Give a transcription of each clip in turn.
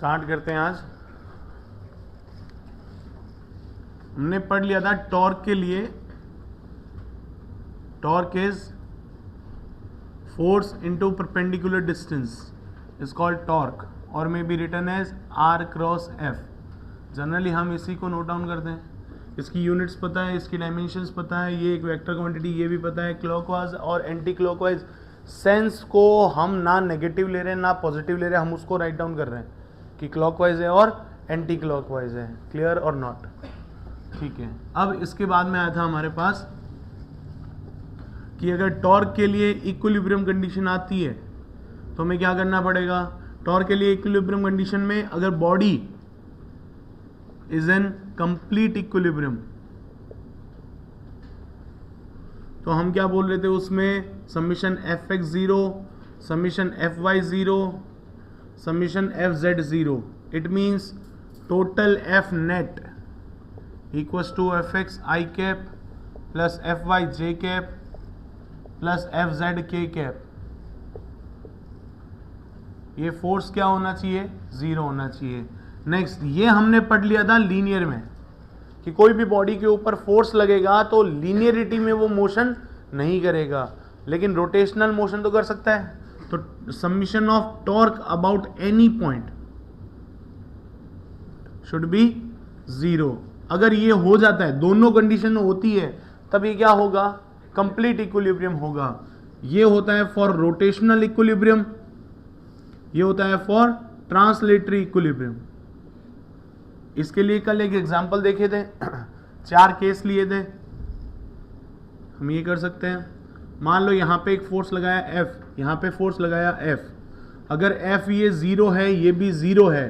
Start करते हैं। आज हमने पढ़ लिया था टॉर्क के लिए, torque is force into perpendicular distance is called torque और may be written as R cross F। Generally हम इसी को नोट डाउन करते हैं। इसकी यूनिट्स पता है, इसकी डायमेंशंस पता है, ये एक वेक्टर क्वांटिटी ये भी पता है। क्लॉकवाइज और एंटी क्लॉकवाइज सेंस को हम ना नेगेटिव ले रहे हैं ना पॉजिटिव ले रहे हैं, हम उसको राइट डाउन कर रहे हैं कि क्लॉकवाइज है और एंटी क्लॉकवाइज है। क्लियर और नॉट? ठीक है। अब इसके बाद में आया था हमारे पास कि अगर टॉर्क के लिए इक्विलिब्रियम कंडीशन आती है तो हमें क्या करना पड़ेगा। टॉर्क के लिए इक्विलिब्रियम कंडीशन में अगर body is in complete equilibrium तो हम क्या बोल रहे थे उसमें, summation fx0, summation fy0, summation fz0। It means total f net equals to fx i cap plus fy j cap plus fz k cap. ये फोर्स क्या होना चाहिए? 0 होना चाहिए। नेक्स्ट, ये हमने पढ़ लिया था लीनियर में कि कोई भी बॉडी के ऊपर फोर्स लगेगा तो लीनियरिटी में वो मोशन नहीं करेगा, लेकिन रोटेशनल मोशन तो कर सकता है। तो summation of torque about any point should be 0। अगर ये हो जाता है, दोनों कंडीशन होती है, तब ये क्या होगा? कंप्लीट इक्विलिब्रियम होगा। ये होता है फॉर रोटेशनल इक्विलिब्रियम, ये होता है फॉर ट्रांसलेटरी इक्विलिब्रियम। इसके लिए कल एक एग्जांपल देखे थे, 4 केस लिए थे। हम ये कर सकते हैं, मान लो यहाँ पे एक फोर्स लगाया F, यहाँ पे फोर्स लगाया F। अगर F ये 0 है, ये भी 0 है,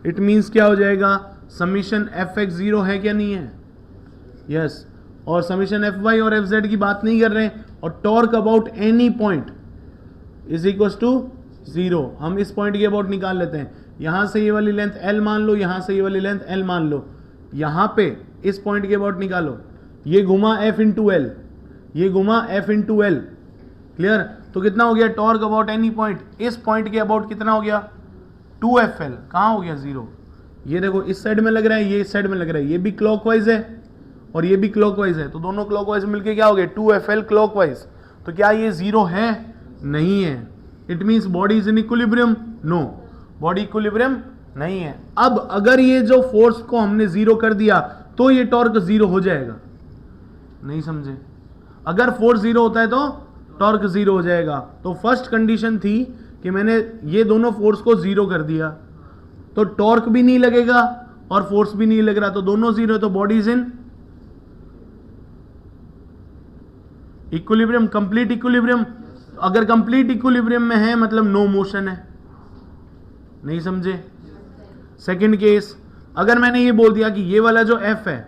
इट मीन्स क्या हो जाएगा? समीशन Fx 0 है क्या नहीं है? यस। और समीशन Fy और Fz की बात नहीं कर रहे हैं। और torque about any point is equal to 0। हम इस पॉइंट के अबाउट निकाल लेते हैं। यहां से ये वाली लेंथ L मान लो, यहां से ये वाली लेंथ L मान लो, यहां पे इस पॉइंट के अबाउट निकालो। ये घुमा F इंटू L, ये घुमा F इंटू L। क्लियर? तो कितना हो गया टॉर्क अबाउट एनी पॉइंट? इस पॉइंट के अबाउट कितना हो गया? 2FL। कहां हो गया 0? ये देखो इस साइड में लग रहा है, ये इस साइड में लग रहा है, ये भी क्लॉकवाइज है और ये भी क्लॉकवाइज है, तो दोनों क्लॉकवाइज मिलके क्या हो गए? 2FL clockwise. तो क्या ये 0 है? नहीं है। It means body is in equilibrium? No, body equilibrium नहीं है। अब अगर ये जो फोर्स को हमने 0 कर दिया तो ये टॉर्क 0 हो जाएगा। नहीं समझे? अगर फोर्स 0 होता है तो टॉर्क 0 हो जाएगा। तो फर्स्ट कंडीशन थी कि मैंने ये दोनों फोर्स को 0 कर दिया तो टॉर्क भी नहीं लगेगा और फोर्स भी नहीं लग रहा, तो दोनों 0 है, तो body is in equilibrium, complete equilibrium. अगर कंप्लीट इक्विलिब्रियम में है मतलब नो मोशन है। नहीं समझे? सेकंड केस, अगर मैंने ये बोल दिया कि ये वाला जो F है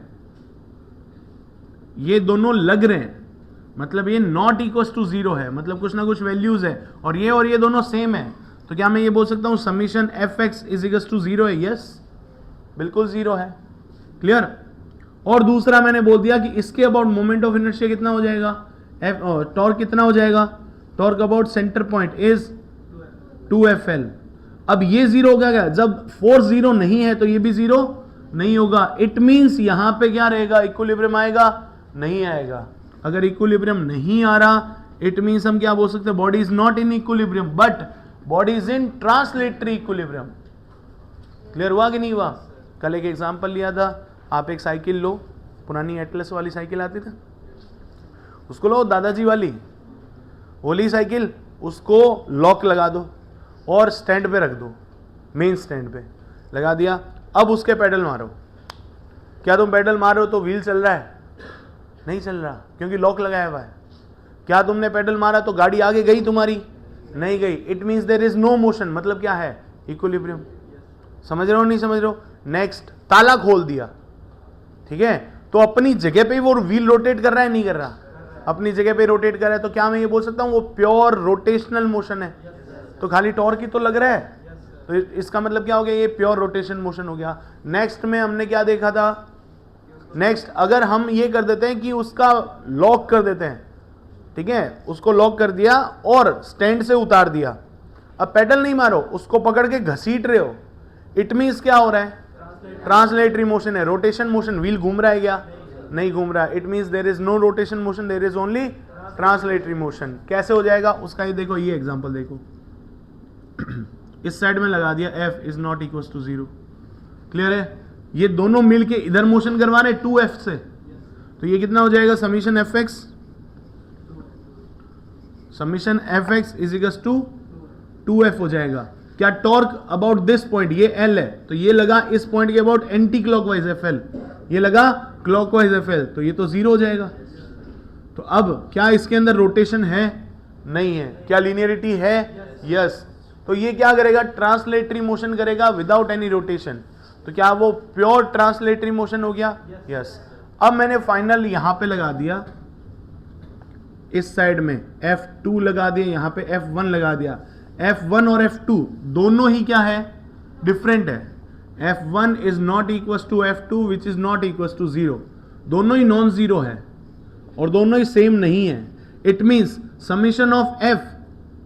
ये दोनों लग रहे हैं, मतलब ये नॉट इक्वल टू 0 है, मतलब कुछ ना कुछ वैल्यूज है, और ये दोनों सेम है, तो क्या मैं ये बोल सकता हूं summation Fx is equal to 0 है? यस, बिल्कुल 0 है। क्लियर? और दूसरा मैंने बोल दिया कि इसके अबाउट मोमेंट ऑफ इनर्शिया कितना हो जाएगा? टॉर्क कितना हो जाएगा? Torque about centre point is 2FL। अब ये 0 हो गया। जब फोर्स 0 नहीं है तो ये भी 0 नहीं होगा। इट मींस यहां पे क्या रहेगा? इक्विलिब्रियम आएगा? नहीं आएगा। अगर इक्विलिब्रियम नहीं आ रहा, इट मींस हम क्या बोल सकते हैं? Body is not in equilibrium but body is in translatory equilibrium. Clear हुआ कि नहीं हुआ? कल एक एग्जांपल लिया था, आप एक साइकिल लो, पुरानी एटलस वाली साइकिल आती थी, उसको लो, दादाजी वाली होली साइकिल, उसको लॉक लगा दो और स्टैंड पे रख दो, मेन स्टैंड पे लगा दिया। अब उसके पेडल मारो। क्या तुम पेडल मार रहे हो तो व्हील चल रहा है? नहीं चल रहा, क्योंकि लॉक लगाया हुआ है। क्या तुमने पेडल मारा तो गाड़ी आगे गई तुम्हारी? नहीं गई। It means there is no motion, मतलब क्या है? इक्विलिब्रियम। समझ रहे हो नहीं समझ रहे हो? नेक्स्ट, ताला खोल दिया, ठीक है, तो अपनी जगह पे वो व्हील रोटेट कर रहा है? नहीं कर रहा, अपनी जगह पे रोटेट कर रहा है, तो क्या मैं ये बोल सकता हूं वो प्योर रोटेशनल मोशन है? तो खाली टॉर्क ही तो लग रहा है, तो इसका मतलब क्या हो गया? ये प्योर रोटेशन मोशन हो गया। नेक्स्ट में हमने क्या देखा था? नेक्स्ट, अगर हम ये कर देते हैं कि उसका लॉक कर देते हैं, ठीक है, उसको लॉक कर दिया और स्टैंड से उतार दिया, अब पेडल नहीं मारो, उसको पकड़ के घसीट रहे हो, इट मीन्स क्या हो रहा है, ट्रांसलेटरी मोशन है, रोटेशन मोशन, व्हील घूम रहा है क्या, नहीं घूम रहा है, it means there is no rotation motion, there is only translatory motion. कैसे हो जाएगा उसका, ये देखो, ये एग्जांपल देखो, इस साइड में लगा दिया f is not equal to 0, clear है, ये दोनों मिलके इधर मोशन करवा रहे 2f से, तो ये कितना हो जाएगा, summation F X is equal to 2f हो जाएगा। क्या टॉर्क अबाउट दिस पॉइंट, ये L है, तो ये लगा इस पॉइंट के अबाउट एंटी क्लॉकवाइज FL, ये लगा क्लॉकवाइज FL, तो ये तो 0 हो जाएगा। तो अब क्या इसके अंदर रोटेशन है, नहीं है, क्या लीनियरिटी है, यस, तो ये क्या करेगा, ट्रांसलेटरी मोशन करेगा विदाउट एनी रोटेशन, तो क्या वो प्योर ट्रांसलेटरी मोशन हो गया, यस। अब मैंने फाइनल यहां पे लगा दिया, इस साइड में F2 लगा दिया, यहां पे F1 लगा दिया, F1 और F2 दोनों ही क्या है, डिफरेंट है, F1 is not equal to F2 which is not equal to 0, दोनों ही नॉन जीरो है और दोनों ही सेम नहीं है। It means summation of F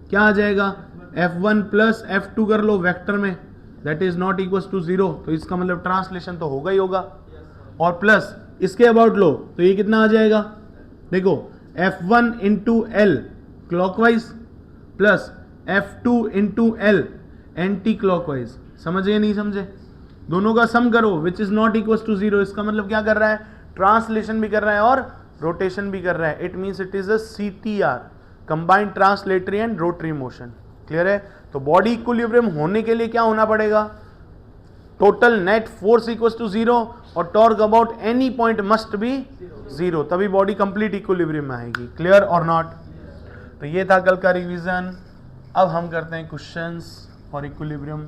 क्या आ जाएगा, F1 प्लस F2 कर लो वेक्टर में, that is not equal to 0, तो इसका मतलब ट्रांसलेशन तो होगा ही होगा, और प्लस इसके अबाउट लो तो ये कितना आ जाएगा, देखो F1 into L clockwise plus F2 into L anticlockwise, समझे नहीं समझे, दोनों का सम करो which is not equal to 0, इसका मतलब क्या कर रहा है, ट्रांसलेशन भी कर रहा है और रोटेशन भी कर रहा है, it means it is a CTR, combined translatory and rotary motion, clear है। तो बॉडी इक्विलिब्रियम होने के लिए क्या होना पड़ेगा, total net force equal to 0 और torque about any point must be 0, तभी बॉडी कंप्लीट इक्विलिब्रियम में आएगी, क्लियर और नॉट। तो ये था कल का रिवीजन। अब हम करते हैं questions for equilibrium.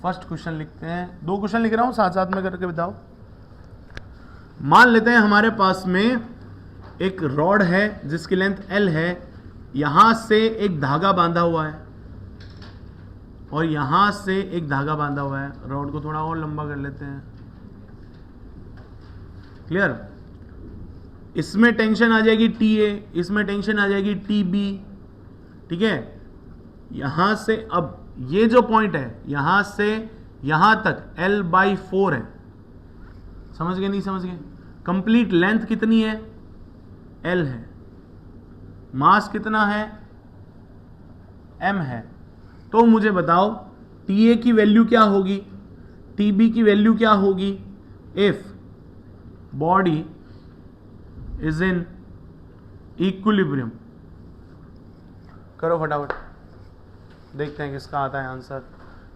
First question लिखते हैं, 2 क्वेश्चन लिख रहा हूं साथ साथ में करके बताओ। मान लेते हैं हमारे पास में एक रॉड है जिसकी लेंथ L है, यहां से एक धागा बांधा हुआ है और यहां से एक धागा बांधा हुआ है, रॉड को थोड़ा और लंबा कर लेते हैं, क्लियर। इसमें टेंशन आ जाएगी TA, इसमें टेंशन आ जाएगी TB, ठीक है। यहां से अब ये जो पॉइंट है यहां से यहां तक L/4 है, समझ गए नहीं समझ गए, कंप्लीट लेंथ कितनी है, L है, मास कितना है, M है। तो मुझे बताओ TA की वैल्यू क्या होगी, TB की वैल्यू क्या होगी, if body is in equilibrium. करो फटाफट, देखते हैं किसका आता है आंसर।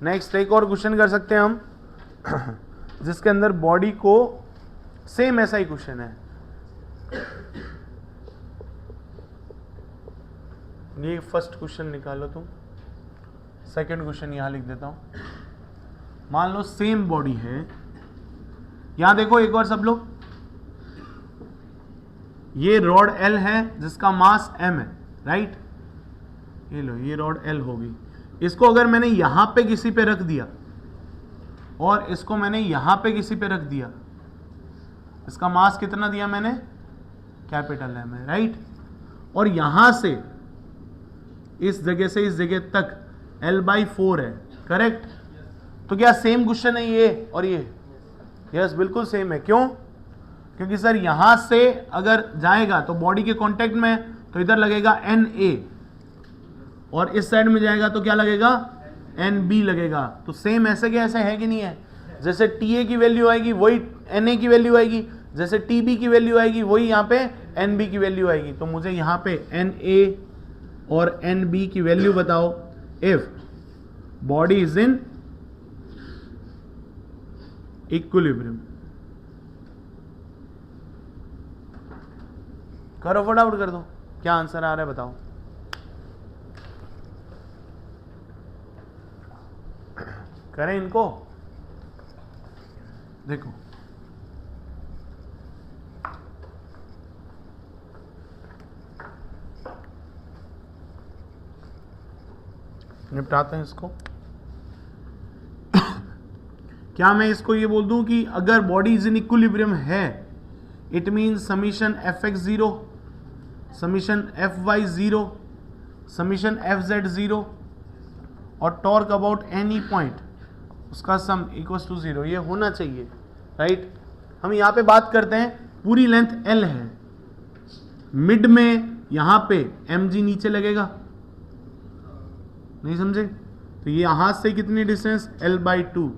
नेक्स्ट एक और क्वेश्चन कर सकते हैं हम जिसके अंदर बॉडी को सेम ऐसा ही क्वेश्चन है, ये फर्स्ट क्वेश्चन निकालो तुम, सेकंड क्वेश्चन यहां लिख देता हूं। मान लो सेम बॉडी है, यहां देखो एक बार सब लोग, ये रॉड L है जिसका मास M है, राइट, ये लो ये रॉड L होगी, इसको अगर मैंने यहां पे किसी पे रख दिया और इसको मैंने यहां पे किसी पे रख दिया, इसका मास कितना दिया मैंने, कैपिटल M है, राइट, और यहां से इस जगह से इस जगह तक L/4 है, करेक्ट। तो क्या सेम क्वेश्चन है ये और ये, यस बिल्कुल सेम है, क्यों, क्योंकि सर यहां से अगर जाएगा तो बॉडी के कांटेक्ट में तो इधर लगेगा NA और इस साइड में जाएगा तो क्या लगेगा, NB लगेगा। तो सेम ऐसे के ऐसे है कि नहीं है, जैसे TA की वैल्यू आएगी वही NA की वैल्यू आएगी, जैसे TB की वैल्यू आएगी वही यहाँ पे NB की वैल्यू आएगी। तो मुझे यहाँ पे NA और NB की वैल्यू बताओ if body is in equilibrium. करो फटाफट कर दो, क्या आंसर आ रहा है बताओ। करें इनको, देखो निपटाते हैं इसको। क्या मैं इसको ये बोल दूं कि अगर बॉडी इज इन इक्विलिब्रियम है, it means summation Fx 0, summation Fy 0, summation Fz 0 और टॉर्क अबाउट एनी पॉइंट उसका सम इक्वल्स टू 0, ये होना चाहिए, राइट। हम यहाँ पे बात करते हैं, पूरी लेंथ L है, मिड में यहाँ पे mg नीचे लगेगा, नहीं समझे? तो ये यहाँ से कितनी डिस्टेंस L/2,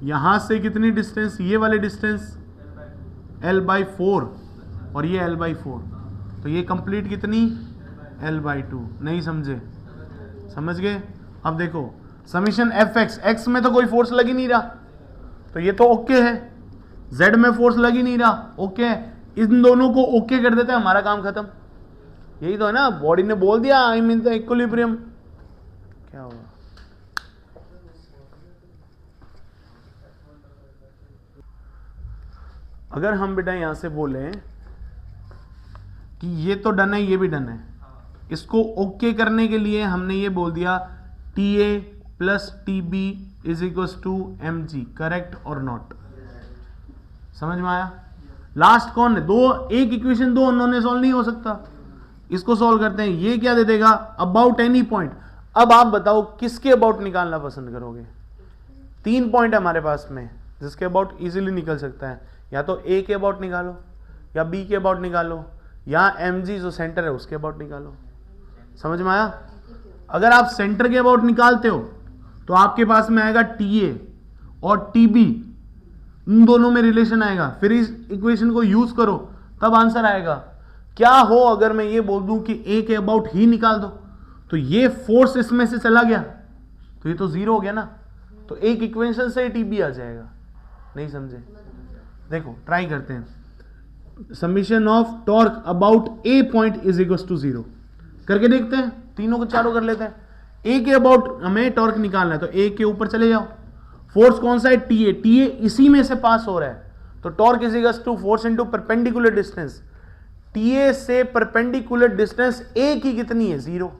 यहाँ से कितनी डिस्टेंस, ये वाले डिस्टेंस L/4 और ये L/4, तो ये कंप्लीट कितनी L/2, नहीं समझे? समझ गए? अब देखो समीशन fx, x में तो कोई फोर्स लग ही नहीं रहा, तो ये तो ओके है, z में फोर्स लग ही नहीं रहा, ओके है, इन दोनों को ओके कर देते हैं, हमारा काम खत्म। यही तो है ना, बॉडी ने बोल दिया आई मीन द इक्विलिब्रियम। क्या हुआ? अगर हम बेटा यहां से बोले कि ये तो डन है, ये भी डन है, इसको ओके करने के लिए हमने ये बोल दिया TA plus TB is equal to mg, correct और नॉट? समझ में आया? लास्ट कौन है? दो, एक इक्वेशन दो उन्होंने सॉल्व नहीं हो सकता, इसको सॉल्व करते हैं। ये क्या दे देगा? About any point. अब आप बताओ किसके अबाउट निकालना पसंद करोगे? 3 पॉइंट हमारे पास में जिसके अबाउट इजीली निकल सकता है, या तो A के अबाउट निकालो, या B के अबाउट निकालो, या mg जो सेंटर है उसके अबाउट निकालो। समझ में आया? अगर आप सेंटर के अबाउट निकालते हो तो आपके पास में आएगा TA और TB, इन दोनों में रिलेशन आएगा, फिर इस इक्वेशन को यूज करो तब आंसर आएगा। क्या हो अगर मैं ये बोल दूं कि A के अबाउट ही निकाल दो, तो ये फोर्स इसमें से चला गया तो ये तो 0 हो गया ना, तो एक इक्वेशन से TB आ जाएगा। नहीं समझे? देखो ट्राई करते हैं। Summation of torque about A point is equal to 0 करके देखते हैं, तीनों को चारों कर लेते हैं। A के अबाउट हमें टॉर्क निकालना है, तो A के ऊपर चले जाओ, फोर्स कौन सा है? TA इसी में से पास हो रहा है, तो torque is equal to force into perpendicular distance. TA से परपेंडिकुलर डिस्टेंस A की कितनी है? 0।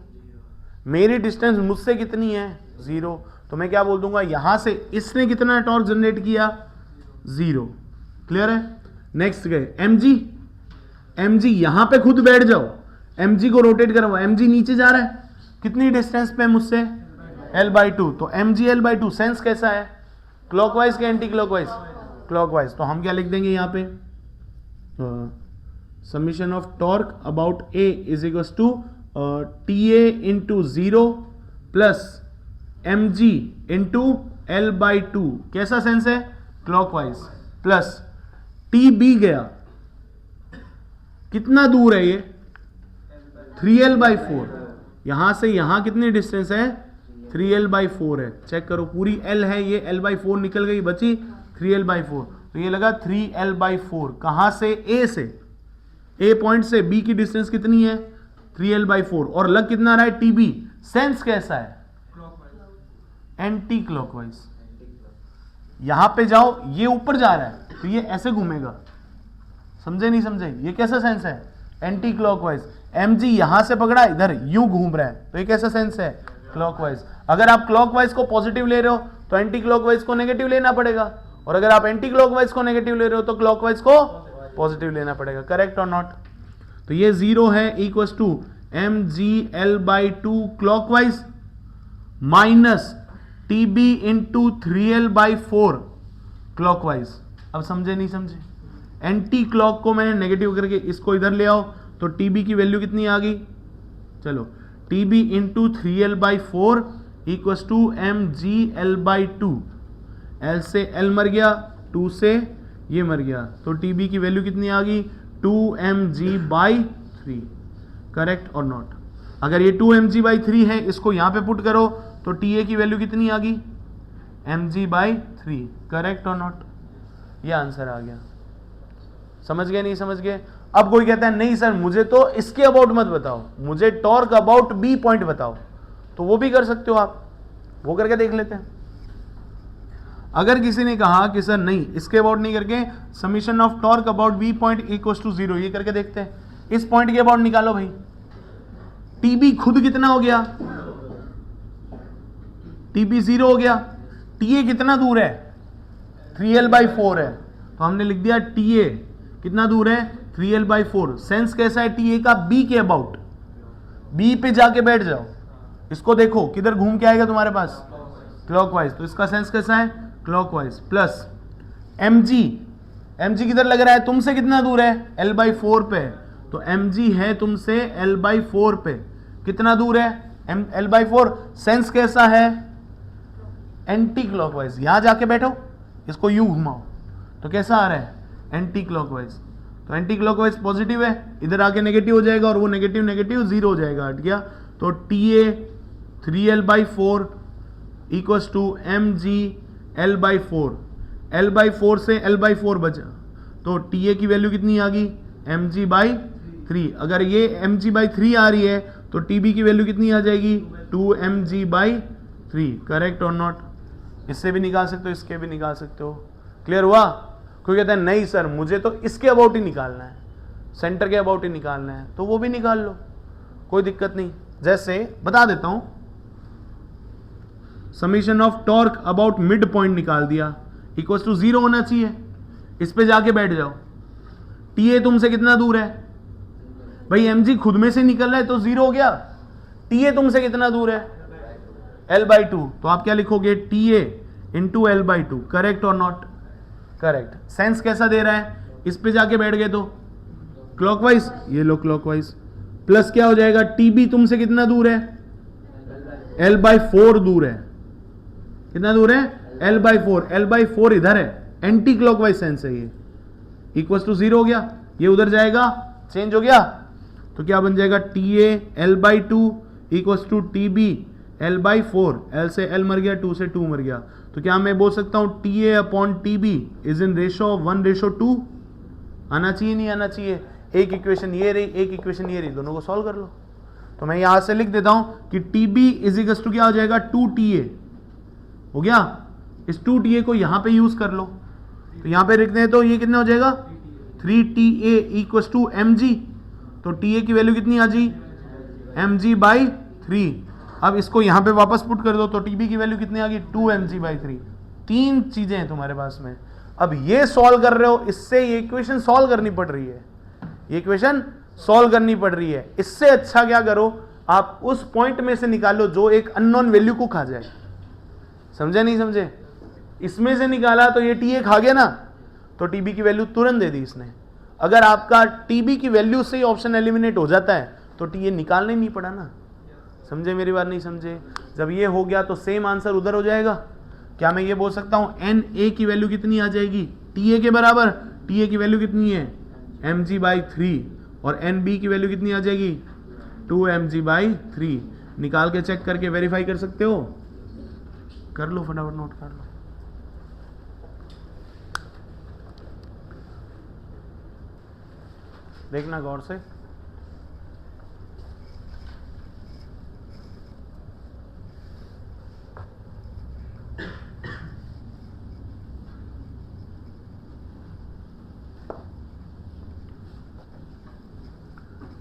मेरी डिस्टेंस मुझसे कितनी है? 0। तो मैं क्या बोल दूंगा, यहां से इसने कितना टॉर्क जनरेट किया? 0। क्लियर है? नेक्स्ट गए mg यहां पे खुद बैठ जाओ, mg को रोटेट करवाओ, mg नीचे जा रहा है, कितनी डिस्टेंस पे मुझसे? L/2, तो mg L/2, सेंस कैसा है? क्लॉकवाइज के एंटी क्लॉकवाइज? क्लॉकवाइज। तो हम क्या लिख देंगे यहाँ पे? Summation of torque about A is equal to TA into 0 plus mg into L/2, कैसा सेंस है? क्लॉकवाइज, प्लस TB गया, कितना दूर है ये? 3L/4, यहां से यहां कितनी डिस्टेंस है? 3L/4 है, चेक करो, पूरी L है, ये L/4 निकल गई, बची 3L/4, तो ये लगा 3L/4। कहां से? A से, A पॉइंट से B की डिस्टेंस कितनी है? 3L/4, और लग कितना रहा है? TB। सेंस कैसा है? Anti clockwise. यहां पे जाओ, ये ऊपर जा रहा है तो ये ऐसे घूमेगा, समझे नहीं समझे? ये कैसा सेंस है? Anti clockwise. mg यहां से पकड़ा, इधर यूं घूम रहा है, तो ये कैसा सेंस है? क्लॉकवाइज। अगर आप क्लॉकवाइज को पॉजिटिव ले रहे हो तो एंटी क्लॉकवाइज को नेगेटिव लेना पड़ेगा, और अगर आप एंटी क्लॉकवाइज को नेगेटिव ले रहे हो तो क्लॉकवाइज को पॉजिटिव लेना पड़ेगा। करेक्ट और नॉट? तो ये 0 है, equal to mg L/2 clockwise minus TB into 3L/4 clockwise. अब समझे नहीं समझे? एंटी क्लॉक को मैंने नेगेटिव करके इसको इधर ले आओ, तो TB की वैल्यू कितनी आ गई? चलो, TB into 3L/4 equal to mg L/2, L से L मर गया, 2 से ये मर गया, तो TB की वैल्यू कितनी आ गई? 2mg/3। करेक्ट और नॉट? अगर ये 2mg/3 है, इसको यहां पे पुट करो तो TA की वैल्यू कितनी आ गई? mg/3। करेक्ट और नॉट? ये आंसर आ गया। समझ गए नहीं समझ गए? अब कोई कहता है नहीं सर मुझे तो इसके अबाउट मत बताओ, मुझे टॉर्क अबाउट B पॉइंट बताओ, तो वो भी कर सकते हो आप, वो करके देख लेते हैं। अगर किसी ने कहा कि सर नहीं इसके अबाउट नहीं करके summation of torque about B point equals to 0, ये करके देखते हैं। इस पॉइंट के अबाउट निकालो भाई। TB खुद कितना हो गया? TB 0 हो गया। TA कितना दूर है? 3L/4 है, तो हमने लिख दिया TA कितना दूर है? 3L/4। सेंस कैसा है TA का? B के अबाउट। B पे जाके बैठ जाओ, इसको देखो किधर घूम के आएगा तुम्हारे पास? क्लॉकवाइज। तो इसका सेंस कैसा है? क्लॉकवाइज प्लस mg किधर लग रहा है, तुमसे कितना दूर है, l/4 पे, तो mg है तुमसे l/4 पे, कितना दूर है l/4, सेंस कैसा है, एंटी क्लॉकवाइज, यहां जाके बैठो, इसको यू घुमाओ तो कैसा आ रहा है, एंटी क्लॉकवाइज, तो एंटी क्लॉकवाइज पॉजिटिव है, इधर आके नेगेटिव हो जाएगा और वो नेगेटिव नेगेटिव जीरो हो जाएगा, हट गया, तो TA 3l/4 equals to mg l/4, l/4 से l/4 बचा, तो TA की वैल्यू कितनी आ गई, mg/3, अगर ये mg/3 आ रही है तो TB की वैल्यू कितनी आ जाएगी, 2mg/3, करेक्ट और नॉट, इससे भी निकाल सकते हो, इसके भी निकाल सकते हो, क्लियर हुआ। कोई कहता है नहीं सर मुझे तो इसके अबाउट ही निकालना है, सेंटर के अबाउट ही निकालना है, तो वो भी निकाल लो, कोई दिक्कत नहीं। जैसे बता देता हूं, summation of torque about mid point निकाल दिया, इक्वल्स टू 0 होना चाहिए, इस पे जाके बैठ जाओ, TA तुमसे कितना दूर है भाई, mg खुद में से निकल रहा है तो 0 हो गया, TA तुमसे कितना दूर है l/2, तो आप क्या लिखोगे, TA इंटू l/2, करेक्ट और नॉट, करेक्ट। सेंस कैसा दे रहा है, इस पे जाके बैठ गए तो क्लॉकवाइज, ये लो क्लॉकवाइज, प्लस क्या हो जाएगा, TB तुमसे कितना दूर है, l/4 दूर है, कितना दूर है, l/4 इधर है, एंटी क्लॉकवाइज सेंस है ये, इक्वल्स टू 0 हो गया, ये उधर जाएगा, चेंज हो गया, तो क्या बन जाएगा, TA l/2 equals to TB l/4, l से l मर गया, 2 से 2 मर गया, तो क्या मैं बोल सकता हूं TA upon TB is in ratio of 1:2, आना चाहिए नहीं आना चाहिए, एक इक्वेशन ये रही, एक इक्वेशन ये रही, दोनों को सॉल्व कर लो, तो मैं यहां से लिख देता हूं कि TB इज इक्वल टू क्या हो जाएगा, 2TA हो गया, इस 2TA को यहां पे यूज कर लो, तो यहां पे लिखते हैं तो ये कितना हो जाएगा, 3TA इक्वल टू mg, तो TA की वैल्यू कितनी आ जाएगी, mg/3, अब इसको यहां पे वापस पुट कर दो, तो TB की वैल्यू कितनी आ गई, 2mg/3, तीन चीजें हैं तुम्हारे पास में, अब ये सॉल्व कर रहे हो, इससे ये इक्वेशन सॉल्व करनी पड़ रही है, ये इक्वेशन सॉल्व करनी पड़ रही है, इससे अच्छा क्या करो, आप उस पॉइंट में से निकालो जो एक अननोन वैल्यू को खा जाए, समझे नहीं समझे, इसमें से निकाला तो ये TA खा गया ना, तो TB की वैल्यू तुरंत दे दी इसने, अगर आपका TB की वैल्यू से ही ऑप्शन एलिमिनेट हो जाता है तो TA निकालना ही नहीं पड़ा ना, समझे मेरी बात, नहीं समझे, जब ये हो गया तो सेम आंसर उधर हो जाएगा, क्या मैं ये बोल सकता हूं NA की वैल्यू कितनी आ जाएगी, TA के बराबर, TA की वैल्यू कितनी है, mg/3, और NB की वैल्यू कितनी आ जाएगी, 2mg/3, निकाल के चेक करके वेरीफाई कर सकते हो, कर लो फटाफट, नोट कर लो, देखना गौर से,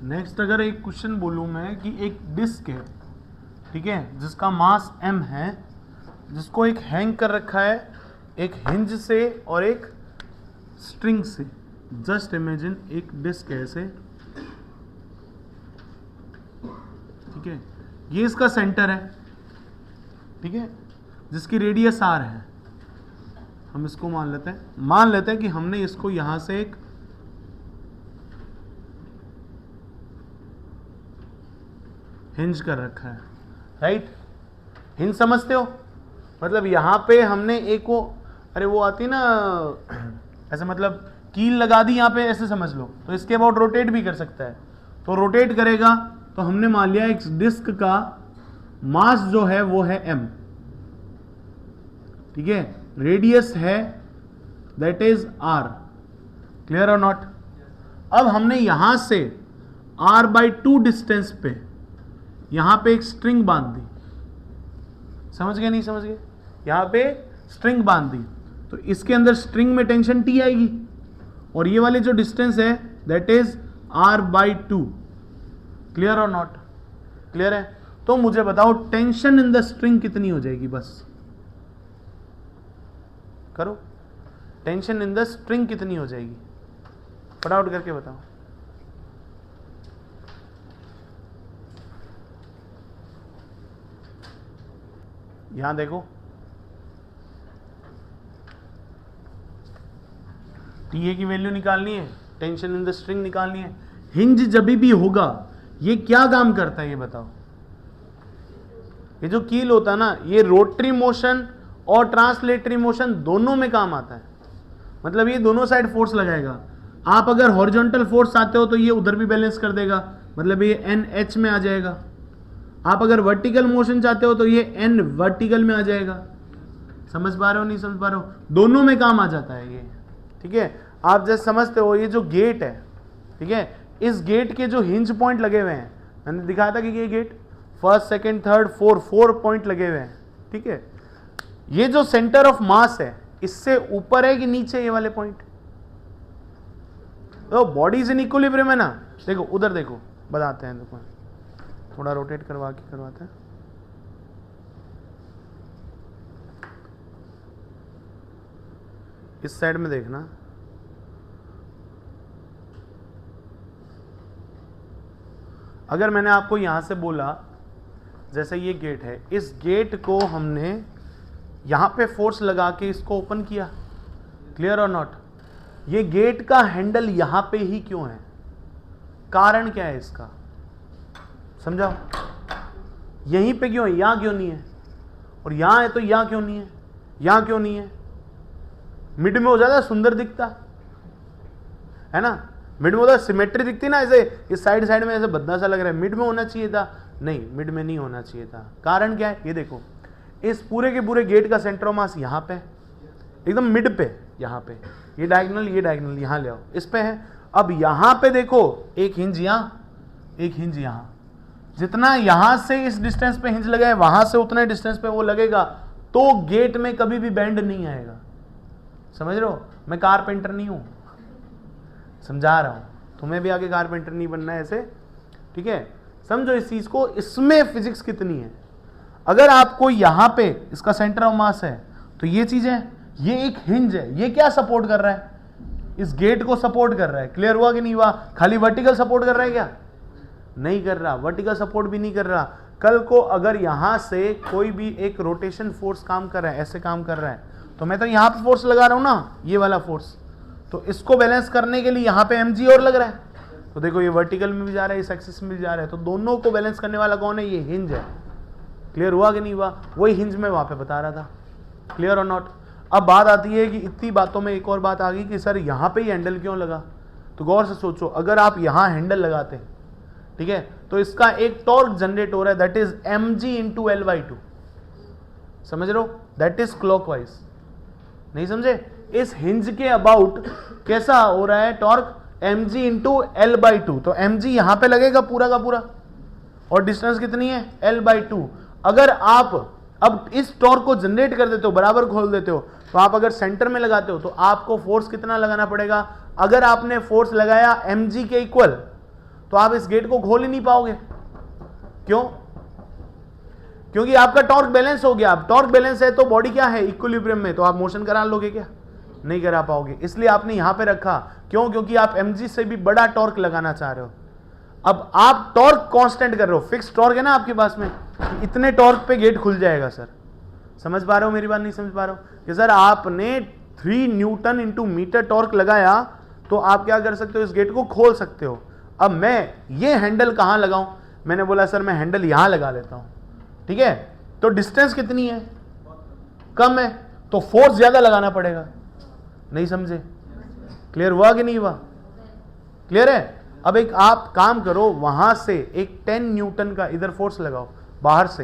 नेक्स्ट अगर एक क्वेश्चन बोलूं मैं कि एक डिस्क है, ठीक है, जिसका मास m है, जिसको एक हैंग कर रखा है एक हिंज से और एक स्ट्रिंग से, जस्ट इमेजिन एक डिस्क है ऐसे, ठीक है, ये इसका सेंटर है, ठीक है, जिसकी रेडियस r है, हम इसको मान लेते हैं कि हमने इसको यहां से एक हिंज कर रखा है, राइट, हिंज समझते हो, मतलब यहां पे हमने एक वो, अरे वो आती ना ऐसे, मतलब कील लगा दी यहां पे, ऐसे समझ लो, तो इसके अबाउट रोटेट भी कर सकता है, तो रोटेट करेगा, तो हमने मान लिया एक डिस्क का मास जो है वो है m, ठीक है, रेडियस है दैट इज r, क्लियर और नॉट, अब हमने यहां से r/2 डिस्टेंस पे यहां पे एक स्ट्रिंग बांध दी, समझ गए नहीं समझ गए, यहां पे स्ट्रिंग बांध दी, तो इसके अंदर स्ट्रिंग में टेंशन T आएगी, और ये वाली जो डिस्टेंस है दैट इज r/2, क्लियर और नॉट, क्लियर है, तो मुझे बताओ टेंशन इन द स्ट्रिंग कितनी हो जाएगी, बस करो, टेंशन इन द स्ट्रिंग कितनी हो जाएगी, फटाफट करके बताओ, यहां देखो, TA की वैल्यू निकालनी है, टेंशन इन द स्ट्रिंग निकालनी है। हिंज जब भी होगा ये क्या काम करता है ये बताओ। ये जो कील होता है ना, ये रोटरी मोशन और ट्रांसलेटरी मोशन दोनों में काम आता है। मतलब ये दोनों साइड फोर्स लगाएगा। आप अगर हॉरिजॉन्टल फोर्स चाहते हो तो ये उधर भी बैलेंस कर देगा, मतलब ये NH में आ जाएगा। आप अगर वर्टिकल मोशन चाहते हो तो ये N वर्टिकल में आ जाएगा। समझ पा रहे हो नहीं समझ पा रहे हो, दोनों में काम आ जाता है ये, ठीक है। आप जैसे समझते हो ये जो गेट है, ठीक है, इस गेट के जो हिंज पॉइंट लगे हुए हैं, मैंने दिखाया था कि ये get first second third four point लगे हुए हैं, ठीक है। ये जो सेंटर ऑफ मास है इससे ऊपर है कि नीचे ये वाले पॉइंट, तो बॉडीज इन इक्विलिब्रियम है ना। देखो उधर देखो, बताते हैं, देखो थोड़ा रोटेट करवा के करवाते हैं। इस साइड में देखना, अगर मैंने आपको यहां से बोला जैसे ये गेट है, इस गेट को हमने यहां पे फोर्स लगा के इसको ओपन किया, क्लियर और नॉट। ये गेट का हैंडल यहां पे ही क्यों है, कारण क्या है इसका, समझाओ। यहीं पे क्यों है, यहां क्यों नहीं है, और यहां है तो यहां क्यों नहीं है, यहां क्यों नहीं है। मिड में हो जाता सुंदर दिखता है ना, मिड में होता सिमेट्री दिखती ना, ऐसे इस साइड साइड में ऐसे बदला सा लग रहा है, मिड में होना चाहिए था, नहीं मिड में नहीं होना चाहिए था। कारण क्या है, ये देखो इस पूरे के पूरे गेट का सेंटर ऑफ मास यहां पे एकदम मिड पे, यहां पे ये डायगोनल यहां ले आओ, इस पे है। अब यहां पे देखो एक हिंज यहां, एक हिंज यहां, जितना यहां से इस डिस्टेंस पे हिंज लगा है वहां से उतने डिस्टेंस पे वो लगेगा, तो गेट में कभी भी बेंड नहीं आएगा। समझ रहे हो, मैं कारपेंटर नहीं हूं, समझा रहा हूं, तुम्हें भी आगे कारपेंटर नहीं बनना है ऐसे, ठीक है। समझो इस चीज को, इसमें फिजिक्स कितनी है। अगर आपको यहां पे इसका सेंटर ऑफ मास है तो ये चीज है, ये एक हिंज है, ये क्या सपोर्ट कर रहा है, इस गेट को सपोर्ट कर रहा है। क्लियर हुआ कि नहीं हुआ। खाली वर्टिकल सपोर्ट कर रहा है क्या, नहीं कर रहा, वर्टिकल सपोर्ट भी नहीं कर रहा। कल को अगर यहां से कोई भी एक रोटेशन फोर्स काम कर रहा है, ऐसे काम कर रहा है, तो मैं तो यहां पे फोर्स लगा रहा हूं ना, ये वाला फोर्स, तो इसको बैलेंस करने के लिए यहां पे mg और लग रहा है। तो देखो ये वर्टिकल में भी जा रहा है, इस एक्सिस में भी जा रहा है, तो दोनों को बैलेंस करने वाला कौन है, ये हिंज है। क्लियर हुआ कि नहीं हुआ, वही हिंज में वहां पे बता रहा था। क्लियर और नॉट। अब बात आती है कि इतनी बातों में एक और बात आ गई कि सर यहां पे ही हैंडल क्यों लगा। तो गौर से सोचो, अगर आप यहां हैंडल लगाते, ठीक है, तो इसका एक टॉर्क जनरेट हो रहा है, that is mg into L/2। समझ रहे हो, दैट इज क्लॉकवाइज। नहीं समझे, इस हिंज के अबाउट कैसा हो रहा है टॉर्क, mg इंटू L/2। तो mg यहां पे लगेगा पूरा का पूरा, और डिस्टेंस कितनी है, L/2। अगर आप अब इस टॉर्क को जनरेट कर देते हो, बराबर खोल देते हो, तो आप अगर सेंटर में लगाते हो तो आपको फोर्स कितना लगाना पड़ेगा। अगर आपने फोर्स लगाया mg के इक्वल, तो आप इस गेट को खोल ही नहीं पाओगे। क्यों, क्योंकि आपका टॉर्क बैलेंस हो गया। अब टॉर्क बैलेंस है तो बॉडी क्या है, इक्विलिब्रियम में, तो आप मोशन करा लोगे क्या, नहीं करा पाओगे। इसलिए आपने यहां पे रखा, क्यों, क्योंकि आप mg से भी बड़ा टॉर्क लगाना चाह रहे हो। अब आप टॉर्क कांस्टेंट कर रहे हो, फिक्स टॉर्क है ना आपके पास में, इतने टॉर्क पे गेट खुल जाएगा। सर समझ पा रहे हो मेरी बात, नहीं समझ पा रहे हो, कि सर आपने 3 न्यूटन इंटू मीटर टॉर्क लगाया तो आप क्या कर सकते हो, इस गेट को खोल सकते हो। अब मैं ये हैंडल कहां लगाऊं, मैंने बोला सर मैं हैंडल यहां लगा लेता हूं, ठीक है। तो डिस्टेंस कितनी है, कम है, तो फोर्स ज्यादा लगाना पड़ेगा। नहीं समझे, क्लियर हुआ कि नहीं हुआ, क्लियर है। अब एक आप काम करो, वहां से एक 10 न्यूटन का इधर फोर्स लगाओ, बाहर से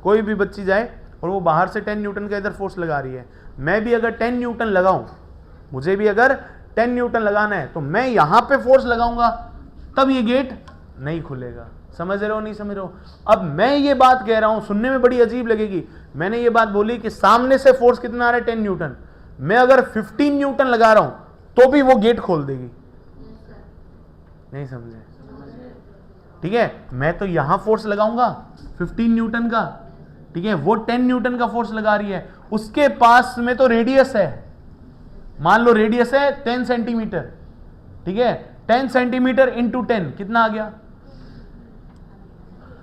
कोई भी बच्ची जाए और वो बाहर से 10 न्यूटन का इधर फोर्स लगा रही है, मैं भी अगर 10 न्यूटन लगाऊं, मुझे भी अगर 10 न्यूटन लगाना है तो मैं यहां पे फोर्स लगाऊंगा, तब ये गेट नहीं खुलेगा। समझ रहे हो नहीं समझ रहे हो। अब मैं ये बात कह रहा हूं, सुनने में बड़ी अजीब लगेगी, मैंने ये बात बोली कि सामने से फोर्स कितना आ रहा है, 10 न्यूटन, मैं अगर 15 न्यूटन लगा रहा हूं तो भी वो गेट खोल देगी। नहीं समझे, ठीक है। मैं तो यहां फोर्स लगाऊंगा 15 न्यूटन का, ठीक है, वो 10 न्यूटन का फोर्स लगा रही है, उसके पास में तो रेडियस है, मान लो रेडियस है 10 सेंटीमीटर, ठीक है, 10 सेंटीमीटर इंटू 10 कितना आ गया,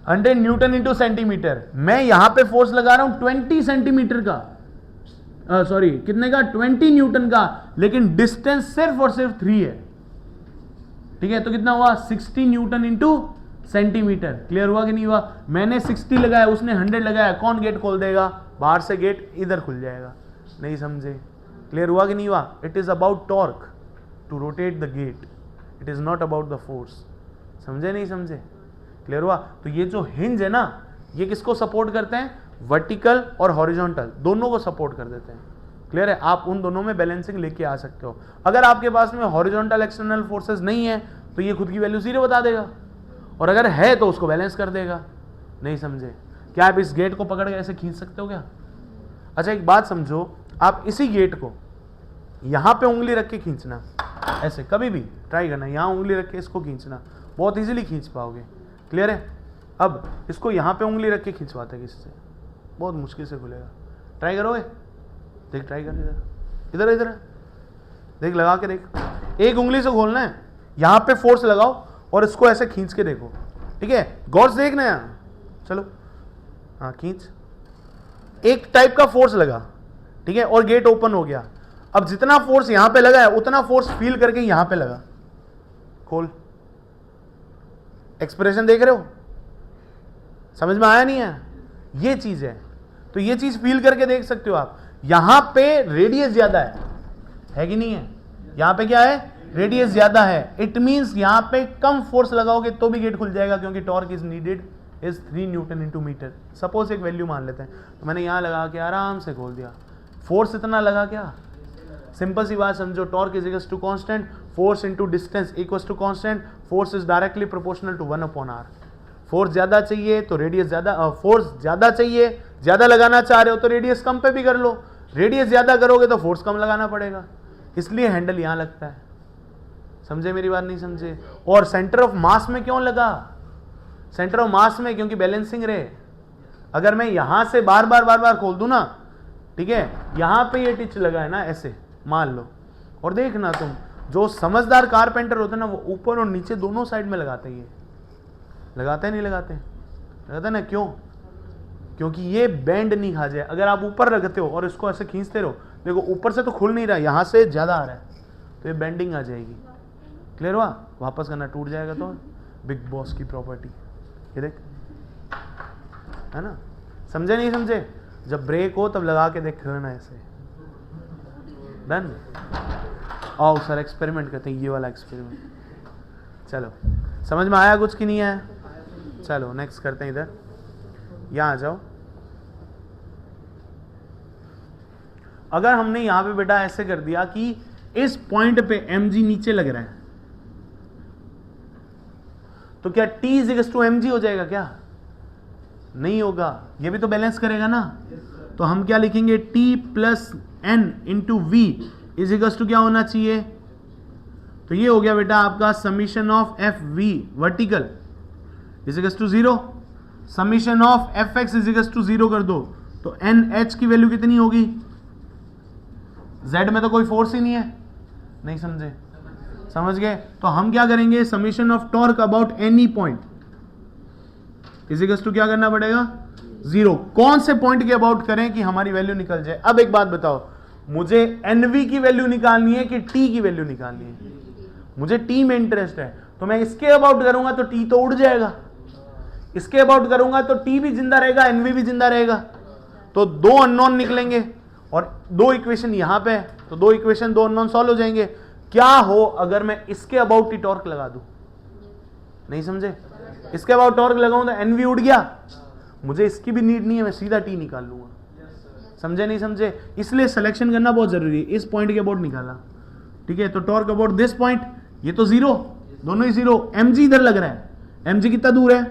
100 न्यूटन इंटू सेंटीमीटर। मैं यहां पे फोर्स लगा रहा हूं 20 सेंटीमीटर का, सॉरी कितने का, 20 न्यूटन का, लेकिन डिस्टेंस सिर्फ और सिर्फ 3 है, ठीक है, तो कितना हुआ 60 न्यूटन इंटू सेंटीमीटर। क्लियर हुआ कि नहीं हुआ? मैंने 60 लगाया, उसने 100 लगाया, कौन गेट खोल देगा? बाहर से गेट इधर खुल जाएगा। नहीं समझे? क्लियर हुआ कि नहीं हुआ? It is about torque to rotate the gate, it is not about the force. समझे नहीं समझे? क्लियर हुआ? तो ये जो हिंज है ना, ये किसको सपोर्ट करते हैं? वर्टिकल और हॉरिजॉन्टल दोनों को सपोर्ट कर देते हैं। क्लियर है? आप उन दोनों में बैलेंसिंग लेके आ सकते हो। अगर आपके पास में हॉरिजॉन्टल एक्सटर्नल फोर्सेस नहीं है तो ये खुद की वैल्यू 0 बता देगा, और अगर है तो उसको बैलेंस कर देगा। नहीं समझे? क्या आप इस गेट को पकड़ के ऐसे खींच सकते हो क्या? अच्छा एक बात समझो, आप इसी गेट को यहां पे उंगली रख के खींचना, ऐसे कभी भी ट्राई करना, यहां उंगली रख के इसको खींचना, बहुत इजीली खींच पाओगे। क्लियर है? अब इसको यहां पे उंगली रख के खींचवाते किसी से, बहुत मुश्किल से खुलेगा। ट्राई करोगे? देख ट्राई कर, इधर इधर इधर देख, लगा के देख, एक उंगली से खोलना है, यहां पे फोर्स लगाओ और इसको ऐसे खींच के देखो, ठीक है? गौर से देखना है, चलो हाँ खींच, एक टाइप का फोर्स लगा, ठीक है, और गेट ओपन हो गया। अब जितना फोर्स यहां पे लगा है उतना फोर्स फील करके यहां पे लगा, खोल। एक्सप्रेशन देख रहे हो? समझ में आया नहीं है? ये चीज है, तो ये चीज फील करके देख सकते हो आप। यहां पे रेडियस ज्यादा है कि नहीं है? यहां पे क्या है? रेडियस ज्यादा है। इट मींस यहां पे कम फोर्स लगाओगे तो भी गेट खुल जाएगा, क्योंकि torque is needed is 3 newton into metre. Suppose एक वैल्यू मान लेते हैं, तो मैंने यहां लगा के आराम से खोल दिया, फोर्स इतना लगा क्या? सिंपल सी बात समझो, torque is equals to constant, force into distance equals to constant, force is directly proportional to 1/r। फोर्स ज्यादा चाहिए तो रेडियस ज्यादा, फोर्स ज्यादा चाहिए, ज्यादा लगाना चाह रहे हो तो रेडियस कम पे भी कर लो, रेडियस ज्यादा करोगे तो फोर्स कम लगाना पड़ेगा, इसलिए हैंडल यहां लगता है। समझे मेरी बात? नहीं समझे? और सेंटर ऑफ मास में क्यों लगा? सेंटर ऑफ मास में क्योंकि बैलेंसिंग रहे। अगर मैं यहां से बार बार खोल दूं ना, ठीक है, यहां पे ये टिच लगा है ना, ऐसे मान लो, और देखना तुम, जो समझदार कारपेंटर होते हैं ना, वो ऊपर और नीचे दोनों साइड में लगाते हैं। ये लगाते हैं नहीं लगाते? लगाते ना? क्यों? क्योंकि ये बैंड नहीं खा जाए। अगर आप ऊपर रखते हो और इसको ऐसे खींचते रहो, देखो ऊपर से तो खुल नहीं रहा, यहां से ज्यादा आ रहा है, तो ये बेंडिंग आ जाएगी। क्लियर हुआ? वापस करना, टूट जाएगा तो बिग बॉस की प्रॉपर्टी। ये देख, है ना? समझे नहीं समझे? जब ब्रेक हो तब लगा के देख लेना ऐसे। डन? आओ सर एक्सपेरिमेंट करते हैं, ये वाला एक्सपेरिमेंट। चलो समझ में आया कुछ कि नहीं आया? चलो नेक्स्ट करते हैं, इधर यहां आ जाओ। अगर हमने यहां पे बेटा ऐसे कर दिया कि इस पॉइंट पे mg नीचे लग रहा है, तो क्या T इज टू mg हो जाएगा क्या? नहीं होगा, ये भी तो बैलेंस करेगा ना। तो हम क्या लिखेंगे? T plus n into v is equal to क्या होना चाहिए? तो ये हो गया बेटा आपका summation of F V vertical is equal to 0, summation of F X is equal to 0 कर दो, तो एन एच की वैल्यू कितनी होगी? जेड में तो कोई फोर्स ही नहीं है। नहीं समझे? समझ गए? तो हम क्या करेंगे? Summation of torque about any point is equal to क्या करना पड़ेगा? 0। कौन से पॉइंट के अबाउट करें कि हमारी वैल्यू निकल जाए? अब एक बात बताओ, मुझे एनवी की वैल्यू निकालनी है कि टी की वैल्यू निकालनी है? मुझे टी में इंटरेस्ट है, तो मैं इसके अबाउट करूंगा तो टी तो उड़ जाएगा, इसके अबाउट करूंगा तो टी भी जिंदा रहेगा, एनवी भी जिंदा रहेगा, तो 2 अननोन निकलेंगे और 2 इक्वेशन यहां पे है, तो 2 इक्वेशन 2 अननोन सॉल्व हो जाएंगे। क्या हो अगर मैं इसके अबाउट ही टॉर्क लगा दूं? नहीं समझे? इसके अबाउट टॉर्क लगाऊं तो एनवी उड़ गया, मुझे इसकी भी नीड नहीं है, मैं सीधा टी निकाल लूंगा। समझे नहीं समझे? इसलिए सिलेक्शन करना बहुत जरूरी है। इस पॉइंट के अबाउट निकाला, ठीक है, तो टॉर्क अबाउट दिस पॉइंट, ये तो 0, दोनों ही 0। mg इधर लग रहा है, mg कितना दूर है?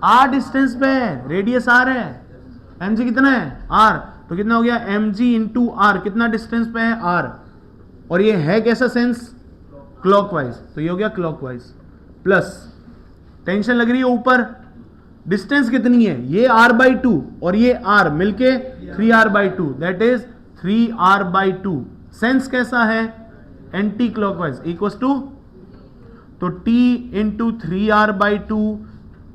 r डिस्टेंस पे है, रेडियस r है, mg कितना है? r, तो कितना हो गया? mg इंटू r, कितना डिस्टेंस पे है? r, और ये है कैसा सेंस? क्लॉकवाइज, तो ये हो गया क्लॉकवाइज। प्लस टेंशन लग रही है ऊपर, डिस्टेंस कितनी है? ये r/2 और ये r मिलके 3r/2, that is 3r/2। Sense कैसा है? एंटी क्लॉकवाइज इक्वल्स टू, तो t into 3r/2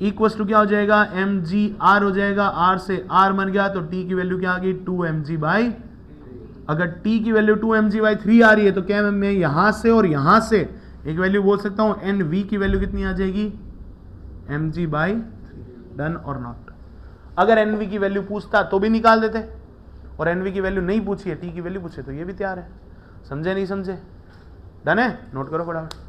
equal to क्या हो जाएगा, एम जी आर हो जाएगा, आर से आर बन गया तो टी की वैल्यू क्या आ गई 2mg/, अगर टी की वैल्यू 2mg/3 आ रही है तो क्या मैं यहां से और यहां से एक वैल्यू बोल सकता हूं, एन वी की वैल्यू कितनी आ जाएगी mg/3। डन और नॉट। अगर एन वी की वैल्यू पूछता तो भी निकाल देते, और एन वी की वैल्यू नहीं पूछी है, टी की वैल्यू पूछे तो ये भी तैयार है। समझे नहीं समझे? डन है, नोट करो फटाफट।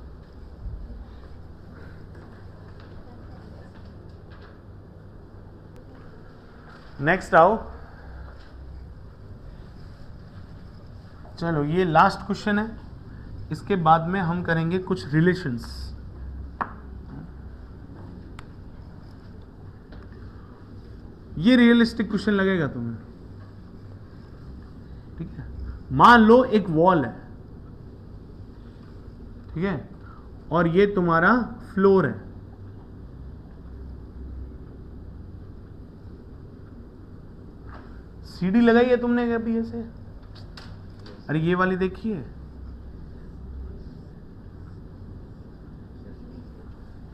नेक्स्ट आओ, चलो ये लास्ट क्वेश्चन है, इसके बाद में हम करेंगे कुछ रिलेशंस। ये रियलिस्टिक क्वेश्चन लगेगा तुम्हें, ठीक है। मान लो एक वॉल है, ठीक है, और ये तुम्हारा फ्लोर है। सीढ़ी लगाई है तुमने कभी ऐसे? अरे ये वाली देखिए,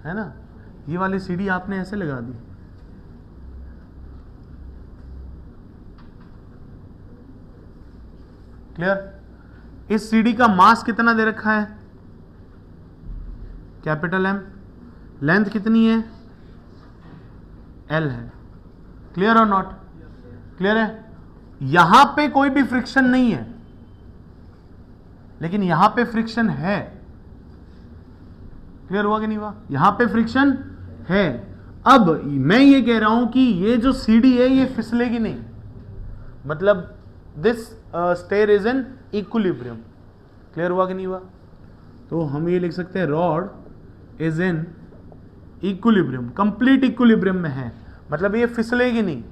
है ना, ये वाली सीढ़ी आपने ऐसे लगा दी। क्लियर? इस सीढ़ी का मास कितना दे रखा है, कैपिटल एम, लेंथ कितनी है, एल है। क्लियर और नॉट? क्लियर है? यहां पे कोई भी फ्रिक्शन नहीं है, लेकिन यहां पे फ्रिक्शन है। क्लियर हुआ कि नहीं हुआ? यहां पे फ्रिक्शन है। अब मैं ये कह रहा हूं कि ये जो सीढ़ी है ये फिसलेगी नहीं, मतलब this stair is in equilibrium. Clear हुआ कि नहीं हुआ? तो हम ये लिख सकते हैं rod is in equilibrium, complete equilibrium में है, मतलब ये फिसलेगी नहीं।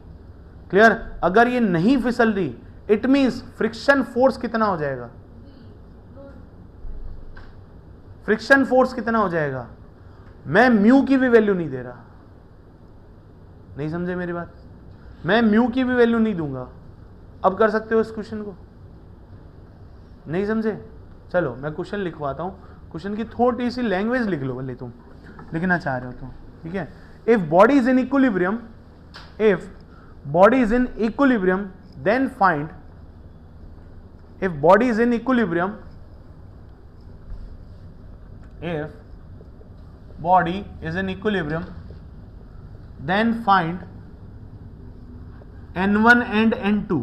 क्लियर? अगर ये नहीं फिसल रही, इट मींस फ्रिक्शन फोर्स कितना हो जाएगा, फ्रिक्शन फोर्स कितना हो जाएगा। मैं म्यू की भी वैल्यू नहीं दे रहा, नहीं समझे मेरी बात? मैं म्यू की भी वैल्यू नहीं दूंगा। अब कर सकते हो इस क्वेश्चन को? नहीं समझे? चलो मैं क्वेश्चन लिखवाता हूं, क्वेश्चन की थोड़ी सी लैंग्वेज लिख लो भले, तुम लिखना चाह रहे हो तो, ठीक है। If body is in equilibrium, if body is in equilibrium, then find, if body is in equilibrium, if body is in equilibrium, then find n1 and n2।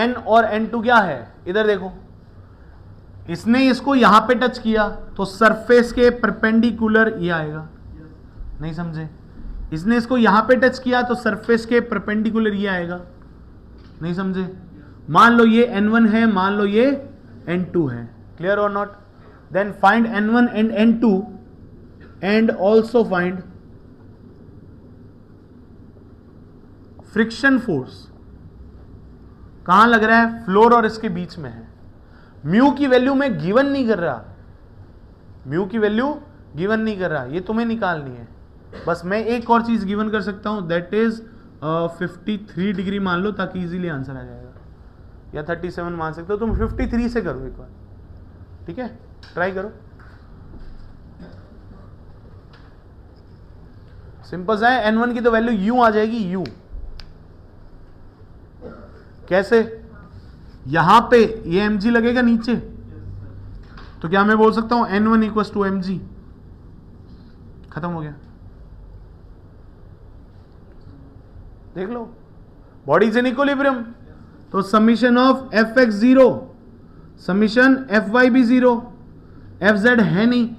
n और n2 क्या है, इधर देखो, इसने इसको यहां पे टच किया तो सरफेस के परपेंडिकुलर ये आएगा, नहीं समझे? इसने इसको यहां पे टच किया तो सरफेस के परपेंडिकुलर ये आएगा, नहीं समझे? मान लो ये n1 है, मान लो ये n2 है। क्लियर और not? Then find n1 and n2 and also find friction force. कहां लग रहा है? फ्लोर और इसके बीच में है। म्यू की वैल्यू मैं गिवन नहीं कर रहा, म्यू की वैल्यू गिवन नहीं कर रहा, ये तुम्हें निकालनी है। बस मैं एक और चीज गिवन कर सकता हूं, दैट इज 53 डिग्री मान लो, ताकि इजीली आंसर आ जाएगा, या 37 मान सकते हो तुम। 53 से करो एक बार, ठीक है, ट्राई करो। सिंपल सा है, n1 की तो वैल्यू u आ जाएगी, u कैसे? यहां पे ये mg लगेगा नीचे, तो क्या मैं बोल सकता हूं n1 इक्वल टू mg, खत्म हो गया। देख लो, बॉडी इज इन इक्विलिब्रियम, तो summation of F X 0, summation F Y भी 0, एफ जेड है नहीं,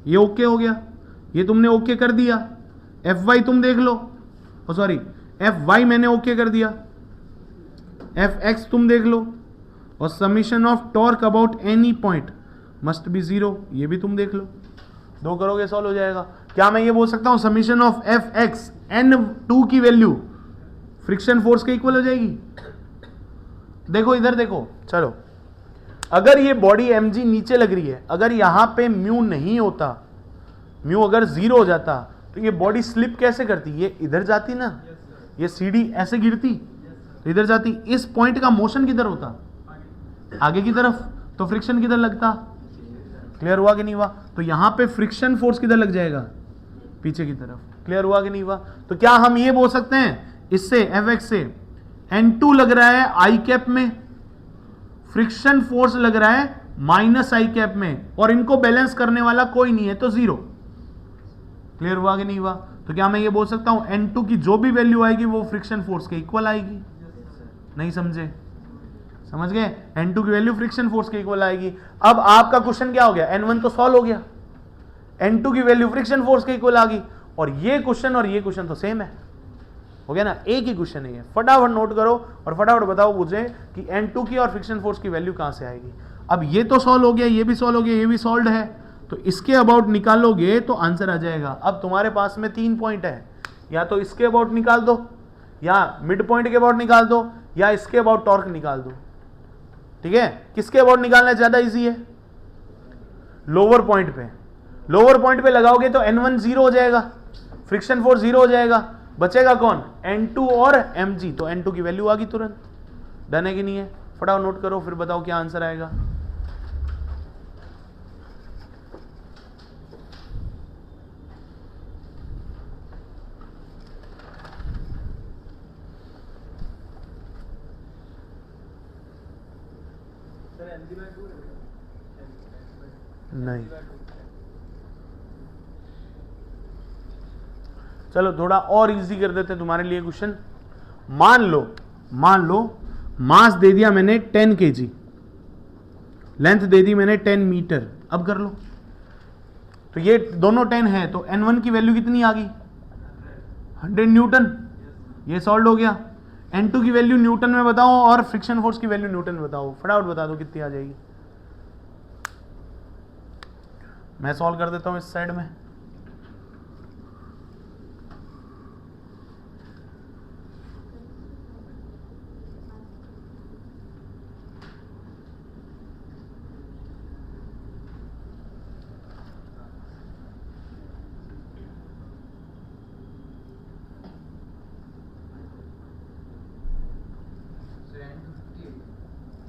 ये ओके हो गया, ये तुमने ओके कर दिया। एफ वाई तुम देख लो, सॉरी एफ वाई मैंने ओके कर दिया, एफ एक्स तुम देख लो, और summation of torque about any point must be 0, ये भी तुम देख लो। दो करोगे सॉल्व हो जाएगा। क्या मैं ये बोल सकता हूं summation of F x n2 की वैल्यू फ्रिक्शन फोर्स के इक्वल हो जाएगी? देखो इधर देखो, चलो अगर ये बॉडी mg नीचे लग रही है, अगर यहां पे म्यू नहीं होता, म्यू अगर 0 हो जाता, तो ये बॉडी स्लिप कैसे करती? ये इधर जाती ना, ये सीढ़ी ऐसे गिरती तो इधर जाती। इस पॉइंट का मोशन किधर होता? आगे की तरफ, तो फ्रिक्शन किधर लगता? क्लियर हुआ कि नहीं हुआ? तो यहां पे फ्रिक्शन फोर्स किधर लग जाएगा? पीछे की तरफ। क्लियर हुआ कि नहीं हुआ? तो क्या हम ये बोल सकते हैं इससे Fx से N2 लग रहा है आई कैप में, फ्रिक्शन फोर्स लग रहा है माइनस आई कैप में, और इनको बैलेंस करने वाला कोई नहीं है, तो जीरो। क्लियर हुआ कि नहीं हुआ? तो क्या मैं ये बोल सकता हूं N2 की जो भी वैल्यू आएगी वो फ्रिक्शन फोर्स के इक्वल आएगी? नहीं समझे? समझ गए? N2 की वैल्यू फ्रिक्शन फोर्स के इक्वल आएगी। अब आपका क्वेश्चन क्या हो गया? N1 तो सॉल्व हो गया, N2 की वैल्यू फ्रिक्शन फोर्स के इक्वल आ गई, और ये क्वेश्चन तो सेम है, हो गया ना? एक ही क्वेश्चन है ये। फटाफट नोट करो और फटाफट बताओ मुझे कि N2 की और फ्रिक्शन फोर्स की वैल्यू कहां से आएगी। अब ये तो सॉल्व हो गया, ये भी सॉल्व हो गया, ये भी सॉल्व है, तो इसके अबाउट निकालोगे तो आंसर आ जाएगा। अब तुम्हारे पास में 3 पॉइंट है, या तो इसके अबाउट निकाल दो, या मिड पॉइंट के अबाउट निकाल दो, या इसके अबाउट टॉर्क निकाल दो। ठीक है? किसके अबाउट निकालना ज्यादा इजी है? लोअर पॉइंट पे। लोअर पॉइंट पे लगाओगे तो N1 जीरो हो जाएगा, फ्रिक्शन फोर्स जीरो हो जाएगा, बचेगा कौन? N2 और mg। तो N2 की वैल्यू आ गई तुरंत। डन है कि नहीं है? फटाफट नोट करो, फिर बताओ क्या आंसर आएगा। नहीं, चलो थोड़ा और इजी कर देते हैं तुम्हारे लिए क्वेश्चन। मान लो मास दे दिया मैंने 10 kg, लेंथ दे दी मैंने 10 मीटर। अब कर लो, तो ये दोनों 10 है, तो N1 की वैल्यू कितनी आ गई? 100 न्यूटन। ये सॉल्व हो गया। N2 की वैल्यू न्यूटन में बताओ और फ्रिक्शन फोर्स की वैल्यू न्यूटन में बताओ, फटाफट बता दो कितनी आ जाएगी। मैं सॉल्व कर देता हूं इस साइड में।